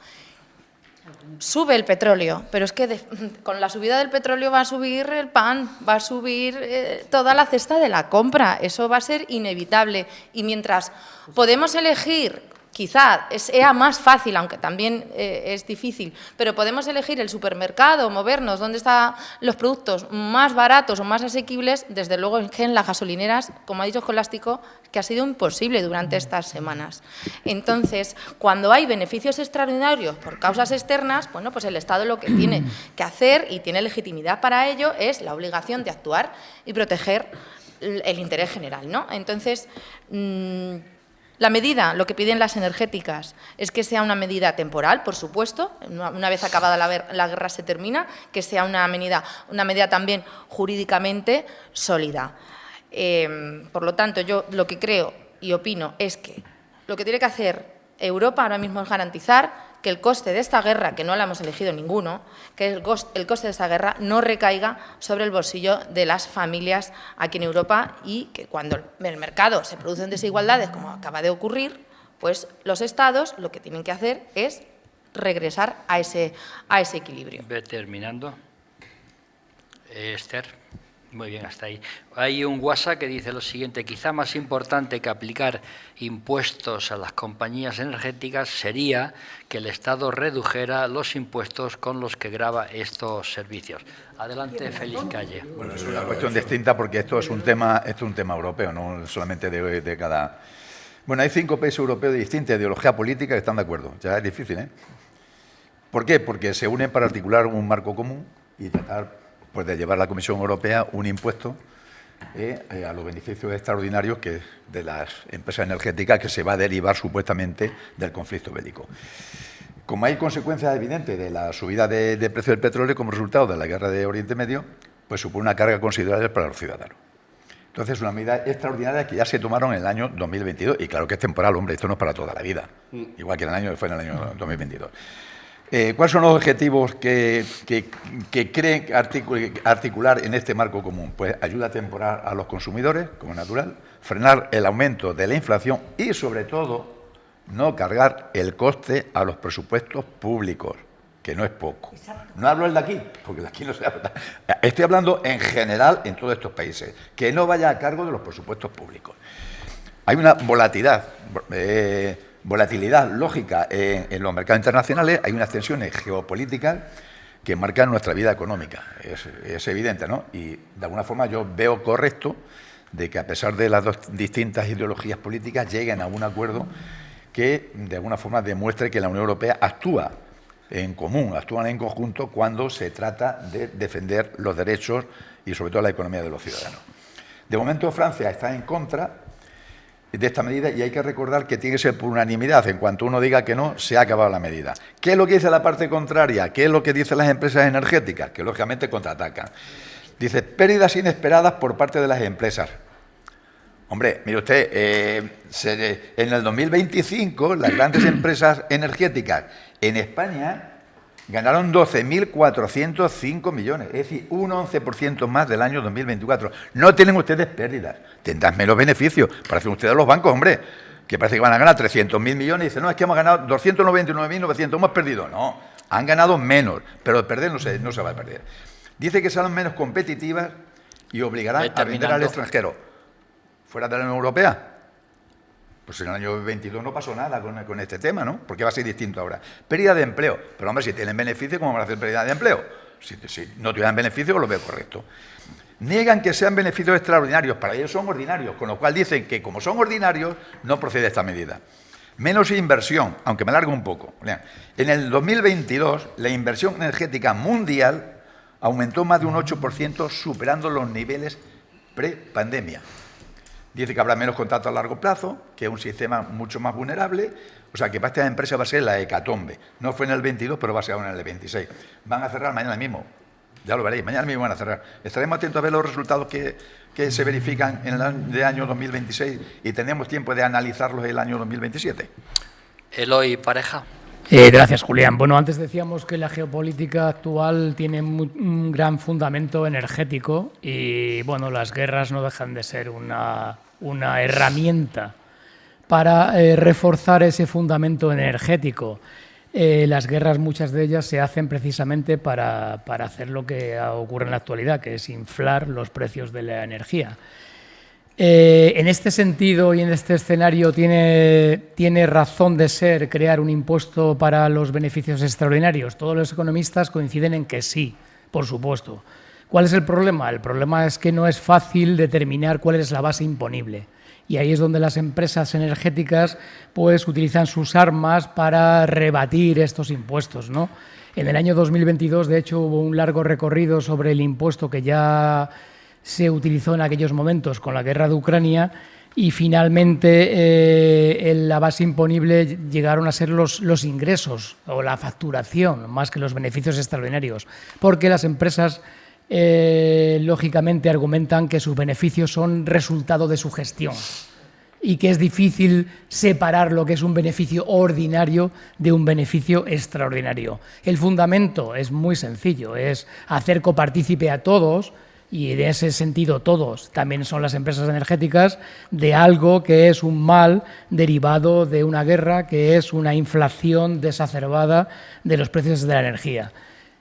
Sube el petróleo, pero es que con la subida del petróleo va a subir el pan, va a subir toda la cesta de la compra. Eso va a ser inevitable. Y mientras podemos elegir, quizá sea más fácil, aunque también es difícil, pero podemos elegir el supermercado, movernos, dónde están los productos más baratos o más asequibles, desde luego es que en las gasolineras, como ha dicho Escolástico, que ha sido imposible durante estas semanas. Entonces, cuando hay beneficios extraordinarios por causas externas, bueno, pues el Estado lo que tiene que hacer, y tiene legitimidad para ello, es la obligación de actuar y proteger el interés general, ¿no? Entonces, la medida, lo que piden las energéticas, es que sea una medida temporal, por supuesto, una vez acabada la guerra se termina, que sea una medida también jurídicamente sólida. Por lo tanto, yo lo que creo y opino es que lo que tiene que hacer Europa ahora mismo es garantizar que el coste de esta guerra, que no la hemos elegido ninguno, que el coste de esta guerra no recaiga sobre el bolsillo de las familias aquí en Europa, y que cuando en el mercado se producen desigualdades, como acaba de ocurrir, pues los Estados lo que tienen que hacer es regresar a ese equilibrio. Ve terminando. Esther. Muy bien, hasta ahí. Hay un WhatsApp que dice lo siguiente: quizá más importante que aplicar impuestos a las compañías energéticas sería que el Estado redujera los impuestos con los que grava estos servicios. Adelante, Félix Calle. Bueno, es una cuestión distinta porque esto es un tema europeo, no solamente de cada... Bueno, hay 5 países europeos de distinta ideología política que están de acuerdo. Ya es difícil, ¿eh? ¿Por qué? Porque se unen para articular un marco común y tratar pues de llevar a la Comisión Europea un impuesto a los beneficios extraordinarios de las empresas energéticas que se va a derivar supuestamente del conflicto bélico. Como hay consecuencias evidentes de la subida de precio del petróleo como resultado de la guerra de Oriente Medio, pues supone una carga considerable para los ciudadanos. Entonces, una medida extraordinaria que ya se tomaron en el año 2022, y claro que es temporal, hombre, esto no es para toda la vida, igual que fue en el año 2022. ¿Cuáles son los objetivos que creen articular en este marco común? Pues ayuda temporal a los consumidores, como es natural, frenar el aumento de la inflación y, sobre todo, no cargar el coste a los presupuestos públicos, que no es poco. Exacto. No hablo el de aquí, porque de aquí no se habla. Estoy hablando en general en todos estos países, que no vaya a cargo de los presupuestos públicos. Hay una volatilidad lógica en los mercados internacionales, hay unas tensiones geopolíticas que marcan nuestra vida económica, es evidente, ¿no? Y de alguna forma yo veo correcto de que, a pesar de las dos distintas ideologías políticas, lleguen a un acuerdo que de alguna forma demuestre que la Unión Europea actúa en común, actúan en conjunto cuando se trata de defender los derechos y sobre todo la economía de los ciudadanos. De momento Francia está en contra de esta medida y hay que recordar que tiene que ser por unanimidad. En cuanto uno diga que no, se ha acabado la medida. ¿Qué es lo que dice la parte contraria? ¿Qué es lo que dicen las empresas energéticas? Que lógicamente contraatacan. Dice, pérdidas inesperadas por parte de las empresas. Hombre, mire usted, en el 2025 las grandes empresas energéticas en España ganaron 12.405 millones, es decir, un 11% más del año 2024. No tienen ustedes pérdidas, tendrán menos beneficios. Parecen ustedes los bancos, hombre, que parece que van a ganar 300.000 millones y dicen, no, es que hemos ganado 299.900, hemos perdido. No, han ganado menos, pero perder no se va a perder. Dice que serán menos competitivas y obligarán a vender al extranjero. ¿Fuera de la Unión Europea? Pues en el año 22 no pasó nada con este tema, ¿no? Porque va a ser distinto ahora. Pérdida de empleo. Pero, hombre, si tienen beneficio, ¿cómo van a hacer pérdida de empleo? Si no tuvieran beneficio, lo veo correcto. Niegan que sean beneficios extraordinarios. Para ellos son ordinarios, con lo cual dicen que, como son ordinarios, no procede esta medida. Menos inversión, aunque me alargo un poco. En el 2022, la inversión energética mundial aumentó más de un 8%, superando los niveles pre-pandemia. Dice que habrá menos contratos a largo plazo, que es un sistema mucho más vulnerable. O sea, que para estas empresas va a ser la hecatombe. No fue en el 22, pero va a ser ahora en el 26. Van a cerrar mañana mismo. Ya lo veréis, mañana mismo van a cerrar. Estaremos atentos a ver los resultados que se verifican en el año 2026 y tendremos tiempo de analizarlos el año 2027. Eloy Pareja. Gracias, Julián. Bueno, antes decíamos que la geopolítica actual tiene un gran fundamento energético y, bueno, las guerras no dejan de ser una herramienta para reforzar ese fundamento energético. Las guerras, muchas de ellas, se hacen precisamente para hacer lo que ocurre en la actualidad, que es inflar los precios de la energía. En este sentido y en este escenario tiene razón de ser crear un impuesto para los beneficios extraordinarios. Todos los economistas coinciden en que sí, por supuesto. ¿Cuál es el problema? El problema es que no es fácil determinar cuál es la base imponible. Y ahí es donde las empresas energéticas pues utilizan sus armas para rebatir estos impuestos, ¿no? En el año 2022, de hecho, hubo un largo recorrido sobre el impuesto que ya se utilizó en aquellos momentos con la guerra de Ucrania y finalmente la base imponible llegaron a ser los ingresos o la facturación más que los beneficios extraordinarios, porque las empresas lógicamente argumentan que sus beneficios son resultado de su gestión y que es difícil separar lo que es un beneficio ordinario de un beneficio extraordinario. El fundamento es muy sencillo, es hacer copartícipe a todos, y en ese sentido todos, también son las empresas energéticas, de algo que es un mal derivado de una guerra, que es una inflación desacerbada de los precios de la energía.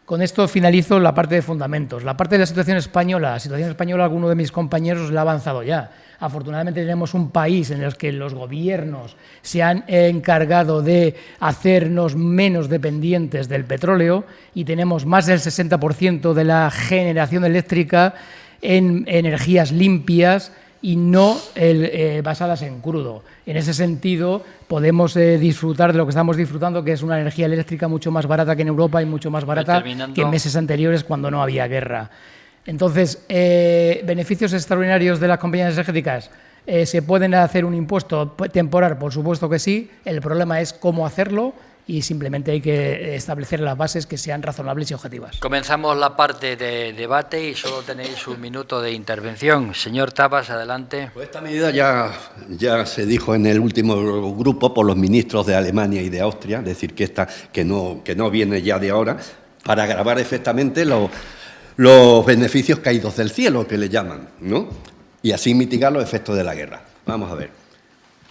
Con esto finalizo la parte de fundamentos. La parte de la situación española, alguno de mis compañeros la ha avanzado ya. Afortunadamente tenemos un país en el que los gobiernos se han encargado de hacernos menos dependientes del petróleo y tenemos más del 60% de la generación eléctrica en energías limpias y no basadas en crudo. En ese sentido, podemos disfrutar de lo que estamos disfrutando, que es una energía eléctrica mucho más barata que en Europa y mucho más barata que en meses anteriores cuando no había guerra. Entonces, beneficios extraordinarios de las compañías energéticas, ¿se pueden hacer un impuesto temporal? Por supuesto que sí. El problema es cómo hacerlo y simplemente hay que establecer las bases que sean razonables y objetivas. Comenzamos la parte de debate y solo tenéis un minuto de intervención. Señor Tapas, adelante. Pues esta medida ya se dijo en el último grupo por los ministros de Alemania y de Austria, es decir, que no viene ya de ahora, para agravar efectivamente los beneficios caídos del cielo, que le llaman, ¿no? Y así mitigar los efectos de la guerra. Vamos a ver.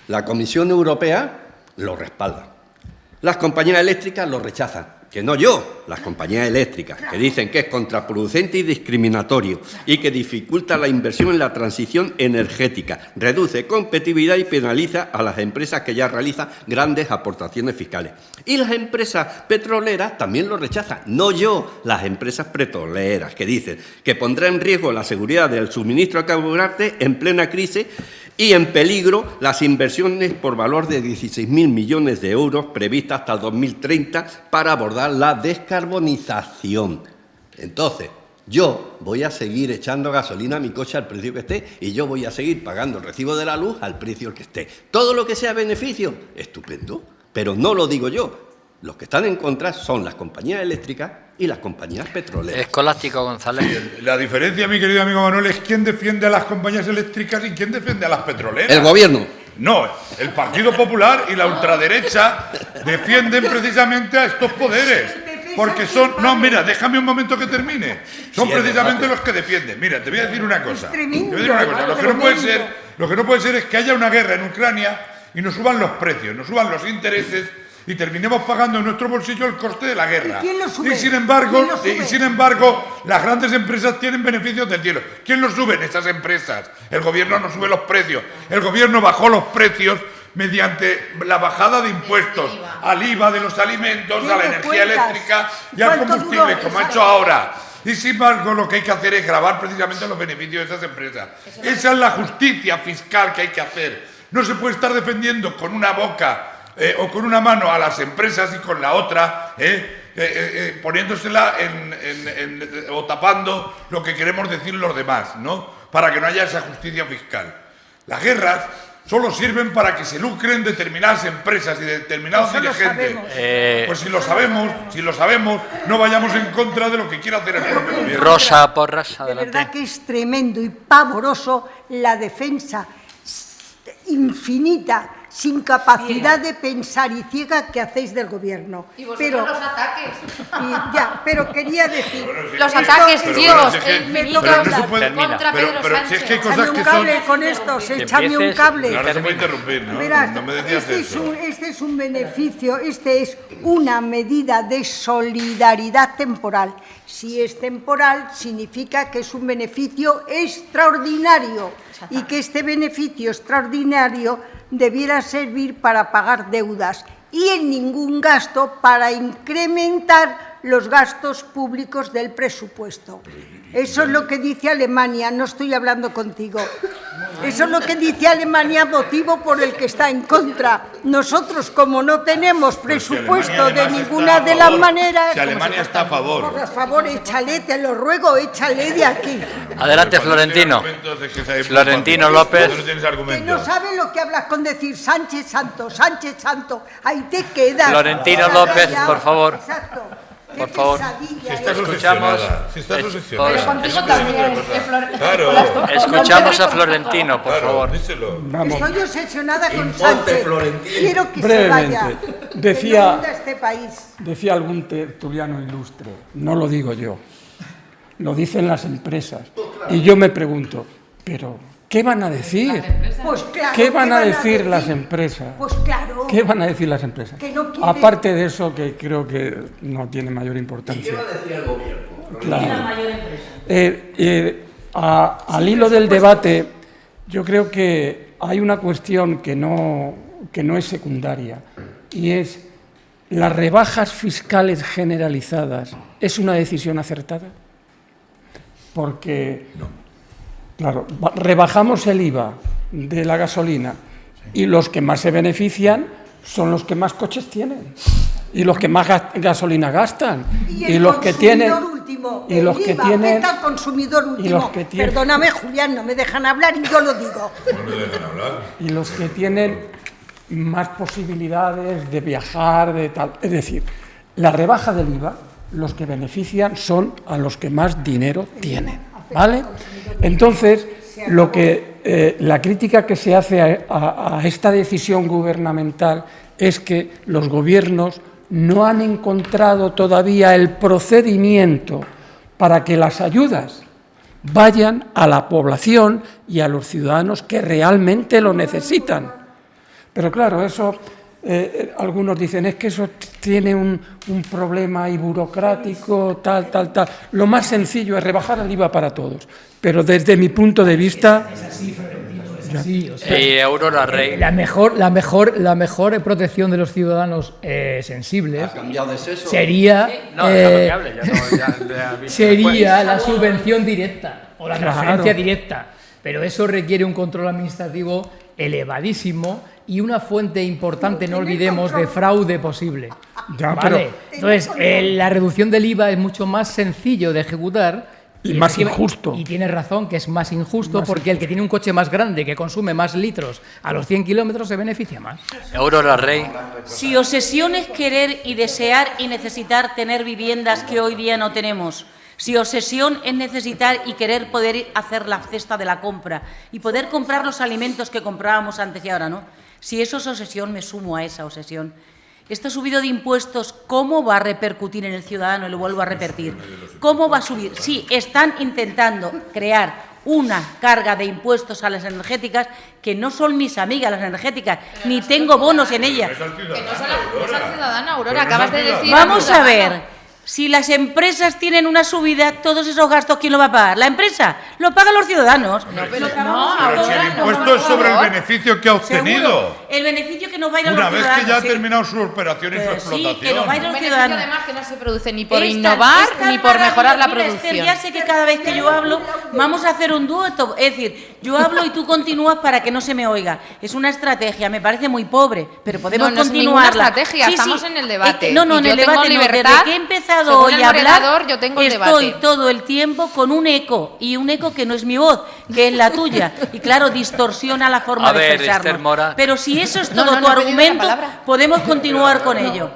La Comisión Europea lo respalda. Las compañías eléctricas lo rechazan. que no yo, las compañías eléctricas, que dicen que es contraproducente y discriminatorio y que dificulta la inversión en la transición energética, reduce competitividad y penaliza a las empresas que ya realizan grandes aportaciones fiscales. Y las empresas petroleras también lo rechazan, no yo, las empresas petroleras, que dicen que pondrá en riesgo la seguridad del suministro de carburante en plena crisis y en peligro las inversiones por valor de 16.000 millones de euros previstas hasta el 2030 para abordar la descarbonización. Entonces, yo voy a seguir echando gasolina a mi coche al precio que esté y yo voy a seguir pagando el recibo de la luz al precio que esté. Todo lo que sea beneficio, estupendo, pero no lo digo yo. Los que están en contra son las compañías eléctricas y las compañías petroleras. Escolástico González. La diferencia, mi querido amigo Manuel, es quién defiende a las compañías eléctricas y quién defiende a las petroleras. El gobierno. No, el Partido Popular y la ultraderecha defienden precisamente a estos poderes. Porque son... No, mira, déjame un momento que termine. Son precisamente los que defienden. Mira, te voy a decir una cosa. Te voy a decir una cosa. Lo que no puede ser es que haya una guerra en Ucrania y nos suban los precios, nos suban los intereses y terminemos pagando en nuestro bolsillo el coste de la guerra. ¿Y quién lo sube? Y sin embargo, las grandes empresas tienen beneficios del cielo. ¿Quién los sube? Esas empresas. El gobierno no sube los precios. El gobierno bajó los precios mediante la bajada de impuestos al IVA de los alimentos, a la energía eléctrica y al combustible, como ha hecho ahora. Y sin embargo, lo que hay que hacer es gravar precisamente los beneficios de esas empresas. Esa es la justicia fiscal que hay que hacer. No se puede estar defendiendo con una boca o con una mano a las empresas y con la otra poniéndosela o tapando lo que queremos decir los demás, ¿no? Para que no haya esa justicia fiscal. Las guerras solo sirven para que se lucren determinadas empresas y determinados dirigentes. Pues si lo sabemos, no vayamos en contra de lo que quiera hacer el propio gobierno. Rosa Porras, adelante. De verdad que es tremendo y pavoroso la defensa infinita, sin capacidad de pensar y ciega que hacéis del gobierno. Y vosotros los ataques. Pero quería decir... Los ataques ciegos, contra Pedro Sánchez. Échame un cable con estos, échame un cable. Ahora se puede interrumpir, ¿no? Verás, no me decías eso. Este es un beneficio, este es una medida de solidaridad temporal. Si es temporal, significa que es un beneficio extraordinario y que este beneficio extraordinario debiera servir para pagar deudas y en ningún gasto para incrementar los gastos públicos del presupuesto. Eso es lo que dice Alemania, no estoy hablando contigo. Eso es lo que dice Alemania, motivo por el que está en contra. Nosotros, como no tenemos presupuesto de ninguna de las maneras... Si Alemania está a favor. Por favor, échale, te lo ruego, échale de aquí. Adelante, Florentino. Florentino López. Que no sabe lo que hablas con decir Sánchez Santo, ahí te quedas. Florentino López, por favor. Exacto. Por favor. Escuchamos a Florentino, por favor. Estoy obsesionada con Sánchez. Quiero que se vaya. Decía algún tertuliano ilustre, no lo digo yo, lo dicen las empresas. Y yo me pregunto, pero ¿qué van a decir? Pues claro, ¿Qué van a decir las empresas? Pues claro. ¿Qué van a decir las empresas? Que no quieren... Aparte de eso, que creo que no tiene mayor importancia. ¿Y qué va a decir el gobierno? Claro. Al hilo del debate, yo creo que hay una cuestión que no es secundaria, y es, ¿las rebajas fiscales generalizadas es una decisión acertada? Porque... No. Claro, rebajamos el IVA de la gasolina y los que más se benefician son los que más coches tienen y los que más gasolina gastan y los que tienen último, y los que tienen afecta al consumidor último. Perdóname, Julián, no me dejan hablar y yo lo digo. No me dejan hablar. Y los que tienen más posibilidades de viajar, de tal, es decir, la rebaja del IVA, los que benefician son a los que más dinero tienen. ¿Vale? Entonces, la crítica que se hace a esta decisión gubernamental es que los gobiernos no han encontrado todavía el procedimiento para que las ayudas vayan a la población y a los ciudadanos que realmente lo necesitan. Pero claro, eso algunos dicen, es que eso tiene un problema ahí burocrático, tal. Lo más sencillo es rebajar el IVA para todos. Pero desde mi punto de vista... Sí, o sea, Aurora Rey. la mejor protección de los ciudadanos sensibles sería, sería la subvención directa o la transferencia directa, pero eso requiere un control administrativo elevadísimo y una fuente importante, no olvidemos, de fraude posible. ¿Vale? Entonces, la reducción del IVA es mucho más sencillo de ejecutar. Y más injusto. Y tienes razón que es más injusto porque el que tiene un coche más grande, que consume más litros a los 100 kilómetros, se beneficia más. Aurora Rey. Si obsesión es querer y desear y necesitar tener viviendas que hoy día no tenemos, si obsesión es necesitar y querer poder hacer la cesta de la compra y poder comprar los alimentos que comprábamos antes y ahora no, si eso es obsesión, me sumo a esa obsesión. Este subido de impuestos, ¿cómo va a repercutir en el ciudadano? Y lo vuelvo a repetir. ¿Cómo va a subir? Sí, están intentando crear una carga de impuestos a las energéticas que no son mis amigas las energéticas, ni tengo bonos en ellas. Que no son al ciudadano, Aurora, acabas de decir... Vamos a ver. Si las empresas tienen una subida, todos esos gastos, ¿quién lo va a pagar? ¿La empresa? Lo pagan los ciudadanos. Pero si el impuesto es sobre el beneficio que ha obtenido. Seguro. El beneficio que nos va a ir a los Una ciudadanos. vez que ya ha terminado su operación y su explotación. Sí, que nos va a ir a los beneficio ciudadanos. además que no se produce ni por innovar ni por mejorar la producción. Ya sé que cada vez que yo hablo vamos a hacer un dueto, es decir, yo hablo y tú continúas para que no se me oiga. Es una estrategia, me parece muy pobre, pero podemos no, no continuarla. Es ninguna estrategia, estamos en el debate. No, en el debate no. Desde que he empezado hoy a hablar, yo tengo el estoy debate. todo el tiempo con un eco, y un eco que no es mi voz, que es la tuya. Y claro, distorsiona la forma de expresarnos. Pero si eso es todo tu argumento, podemos continuar con ello.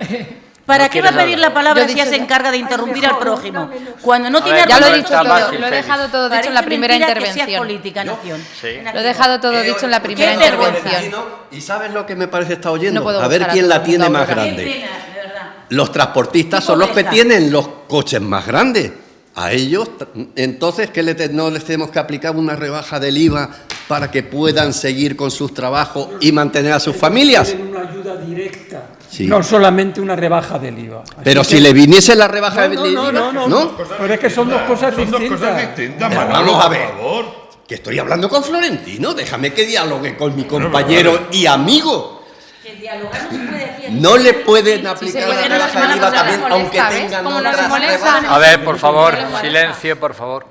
¿Para qué va a pedir la palabra si ya se encarga de interrumpir al prójimo? Cuando no tiene ya lo he argumentos, dicho todo, lo he dejado todo dicho en la primera intervención. Lo he dejado todo dicho en la primera intervención. ¿Y sabes lo que me parece estar oyendo? No puedo A ver buscar quién a la todo el tiene mundo más ahora. grande. Los transportistas son los que tienen los coches más grandes. A ellos, entonces, ¿qué no les tenemos que aplicar una rebaja del IVA para que puedan seguir con sus trabajos y mantener a sus familias? Una ayuda directa, sí. No solamente una rebaja del IVA. Así Pero que... si le viniese la rebaja del IVA, ¿no? Pero es que son dos cosas distintas. Vamos a ver, que estoy hablando con Florentino, déjame que dialogue con mi compañero y amigo. No le pueden aplicar la rebaja del IVA también, aunque tengan otras rebajas. A ver, por favor, silencio, por favor.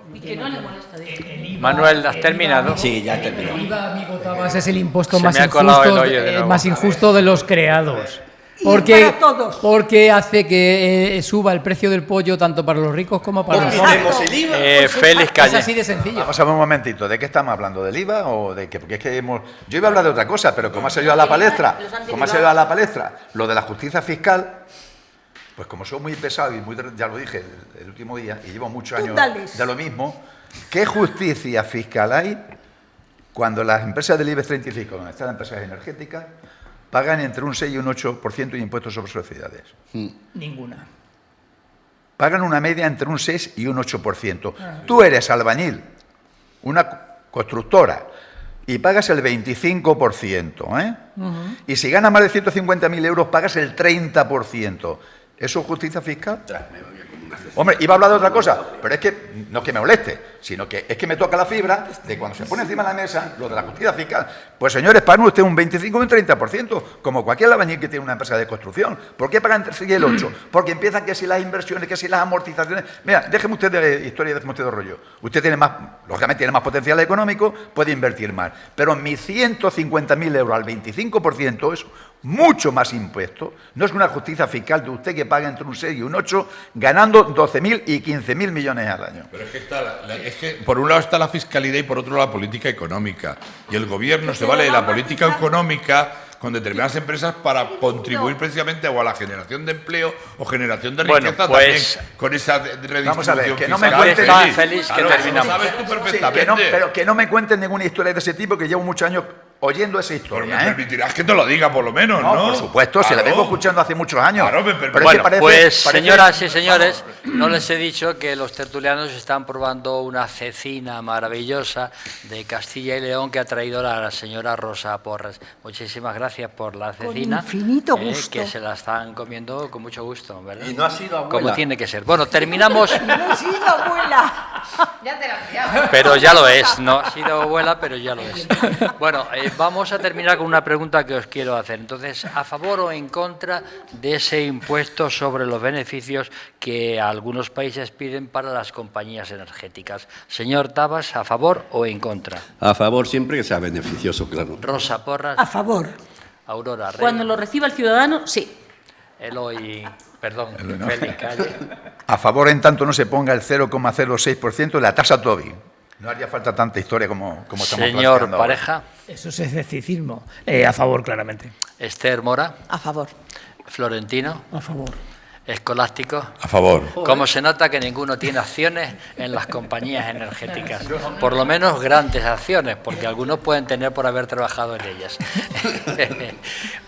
Manuel, ¿has terminado? Sí, ya he terminado. El IVA, amigo Tabas, es el impuesto más injusto de los creados. Porque hace que suba el precio del pollo tanto para los ricos como para los pobres. Félix Calle. Es así de sencillo. Vamos a ver un momentito, ¿de qué estamos hablando? ¿Del IVA o de qué? Porque es que yo iba a hablar de otra cosa, pero como ha salido a la palestra, lo de la justicia fiscal, pues como soy muy pesado y ya lo dije el último día, y llevo muchos años de lo mismo, ¿qué justicia fiscal hay cuando las empresas del IBEX 35, donde están las empresas energéticas, pagan entre un 6 y un 8% de impuestos sobre sociedades? Ninguna. Pagan una media entre un 6 y un 8%. Tú eres albañil, una constructora, y pagas el 25%, ¿eh? Y si ganas más de 150.000 euros, pagas el 30%. ¿Eso es justicia fiscal? Hombre, iba a hablar de otra cosa, pero es que no es que me moleste, sino que es que me toca la fibra de cuando se pone encima de la mesa lo de la justicia fiscal. Pues señores, pagan usted un 25 o un 30%, como cualquier albañil que tiene una empresa de construcción. ¿Por qué pagan entre el 6 y el 8? Porque empiezan que si las inversiones, que si las amortizaciones. Mira, déjeme usted de historia y déjeme usted de rollo. Usted tiene más, lógicamente tiene más potencial económico, puede invertir más. Pero mis 150.000 euros al 25% es mucho más impuesto. No es una justicia fiscal de usted que paga entre un 6 y un 8, ganando 12.000 y 15.000 millones al año. Pero es que por un lado está la fiscalidad y por otro lado la política económica. Y el gobierno se vale de la política económica con determinadas empresas para contribuir precisamente o a la generación de empleo o generación de riqueza también con esa redistribución. Vamos a ver, que no fiscal. me cuentes, Félix, que terminamos. Lo sabes tú perfectamente. pero que no me cuenten ninguna historia de ese tipo, que llevo muchos años oyendo esa Pero historia. me permitirás que te lo diga por lo menos, ¿no? Por supuesto, se la vengo escuchando hace muchos años. Claro, Pero es que Bueno, pues parece- señoras y señores, no les he dicho que los tertulianos están probando una cecina maravillosa de Castilla y León que ha traído la señora Rosa Porras. Muchísimas gracias por la cecina. infinito gusto. Que se la están comiendo con mucho gusto, ¿verdad? Y no ha sido abuela. Como tiene que ser. Bueno, terminamos, No he sido abuela. Ya te la pero ya lo es. No ha sido abuela, pero ya lo es. Bueno, vamos a terminar con una pregunta que os quiero hacer. Entonces, ¿a favor o en contra de ese impuesto sobre los beneficios que algunos países piden para las compañías energéticas? Señor Tabas, ¿a favor o en contra? A favor siempre que sea beneficioso, claro. Rosa Porras, A favor. Aurora Rey, Cuando lo reciba el ciudadano, sí. Eloy, perdón, no. Félix Calle. A favor, en tanto no se ponga el 0,06% de la tasa Tobin. No haría falta tanta historia como estamos Señor planteando ahora. Pareja, Eso es escepticismo. A favor, claramente. Esther Mora, A favor. Florentino, A favor. Escolástico. A favor. Como se nota que ninguno tiene acciones en las compañías energéticas, por lo menos grandes acciones, porque algunos pueden tener por haber trabajado en ellas.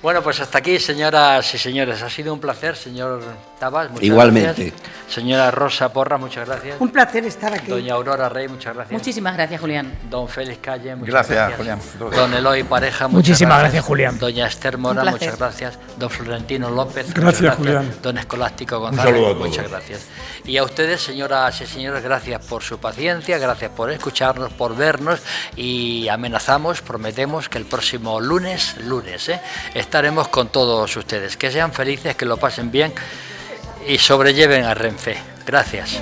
Bueno, pues hasta aquí, señoras y señores. Ha sido un placer, señor Tabas. Muchas Igualmente. gracias. Señora Rosa Porras, muchas gracias. Un placer estar aquí. Doña Aurora Rey, muchas gracias. Muchísimas gracias, Julián. Don Félix Calle, muchas Gracias, gracias. Julián. Don Eloy Pareja, Muchísimas gracias, Julián. Doña Esther Mora, Un placer. muchas gracias. Don Florentino López, Gracias, muchas Julián. Don Escolástico González, saludo a todos. muchas gracias. Y a ustedes, señoras y señores, gracias por su paciencia, gracias por escucharnos, por vernos y amenazamos, prometemos que el próximo lunes, estaremos con todos ustedes. Que sean felices, que lo pasen bien y sobrelleven a Renfe. Gracias.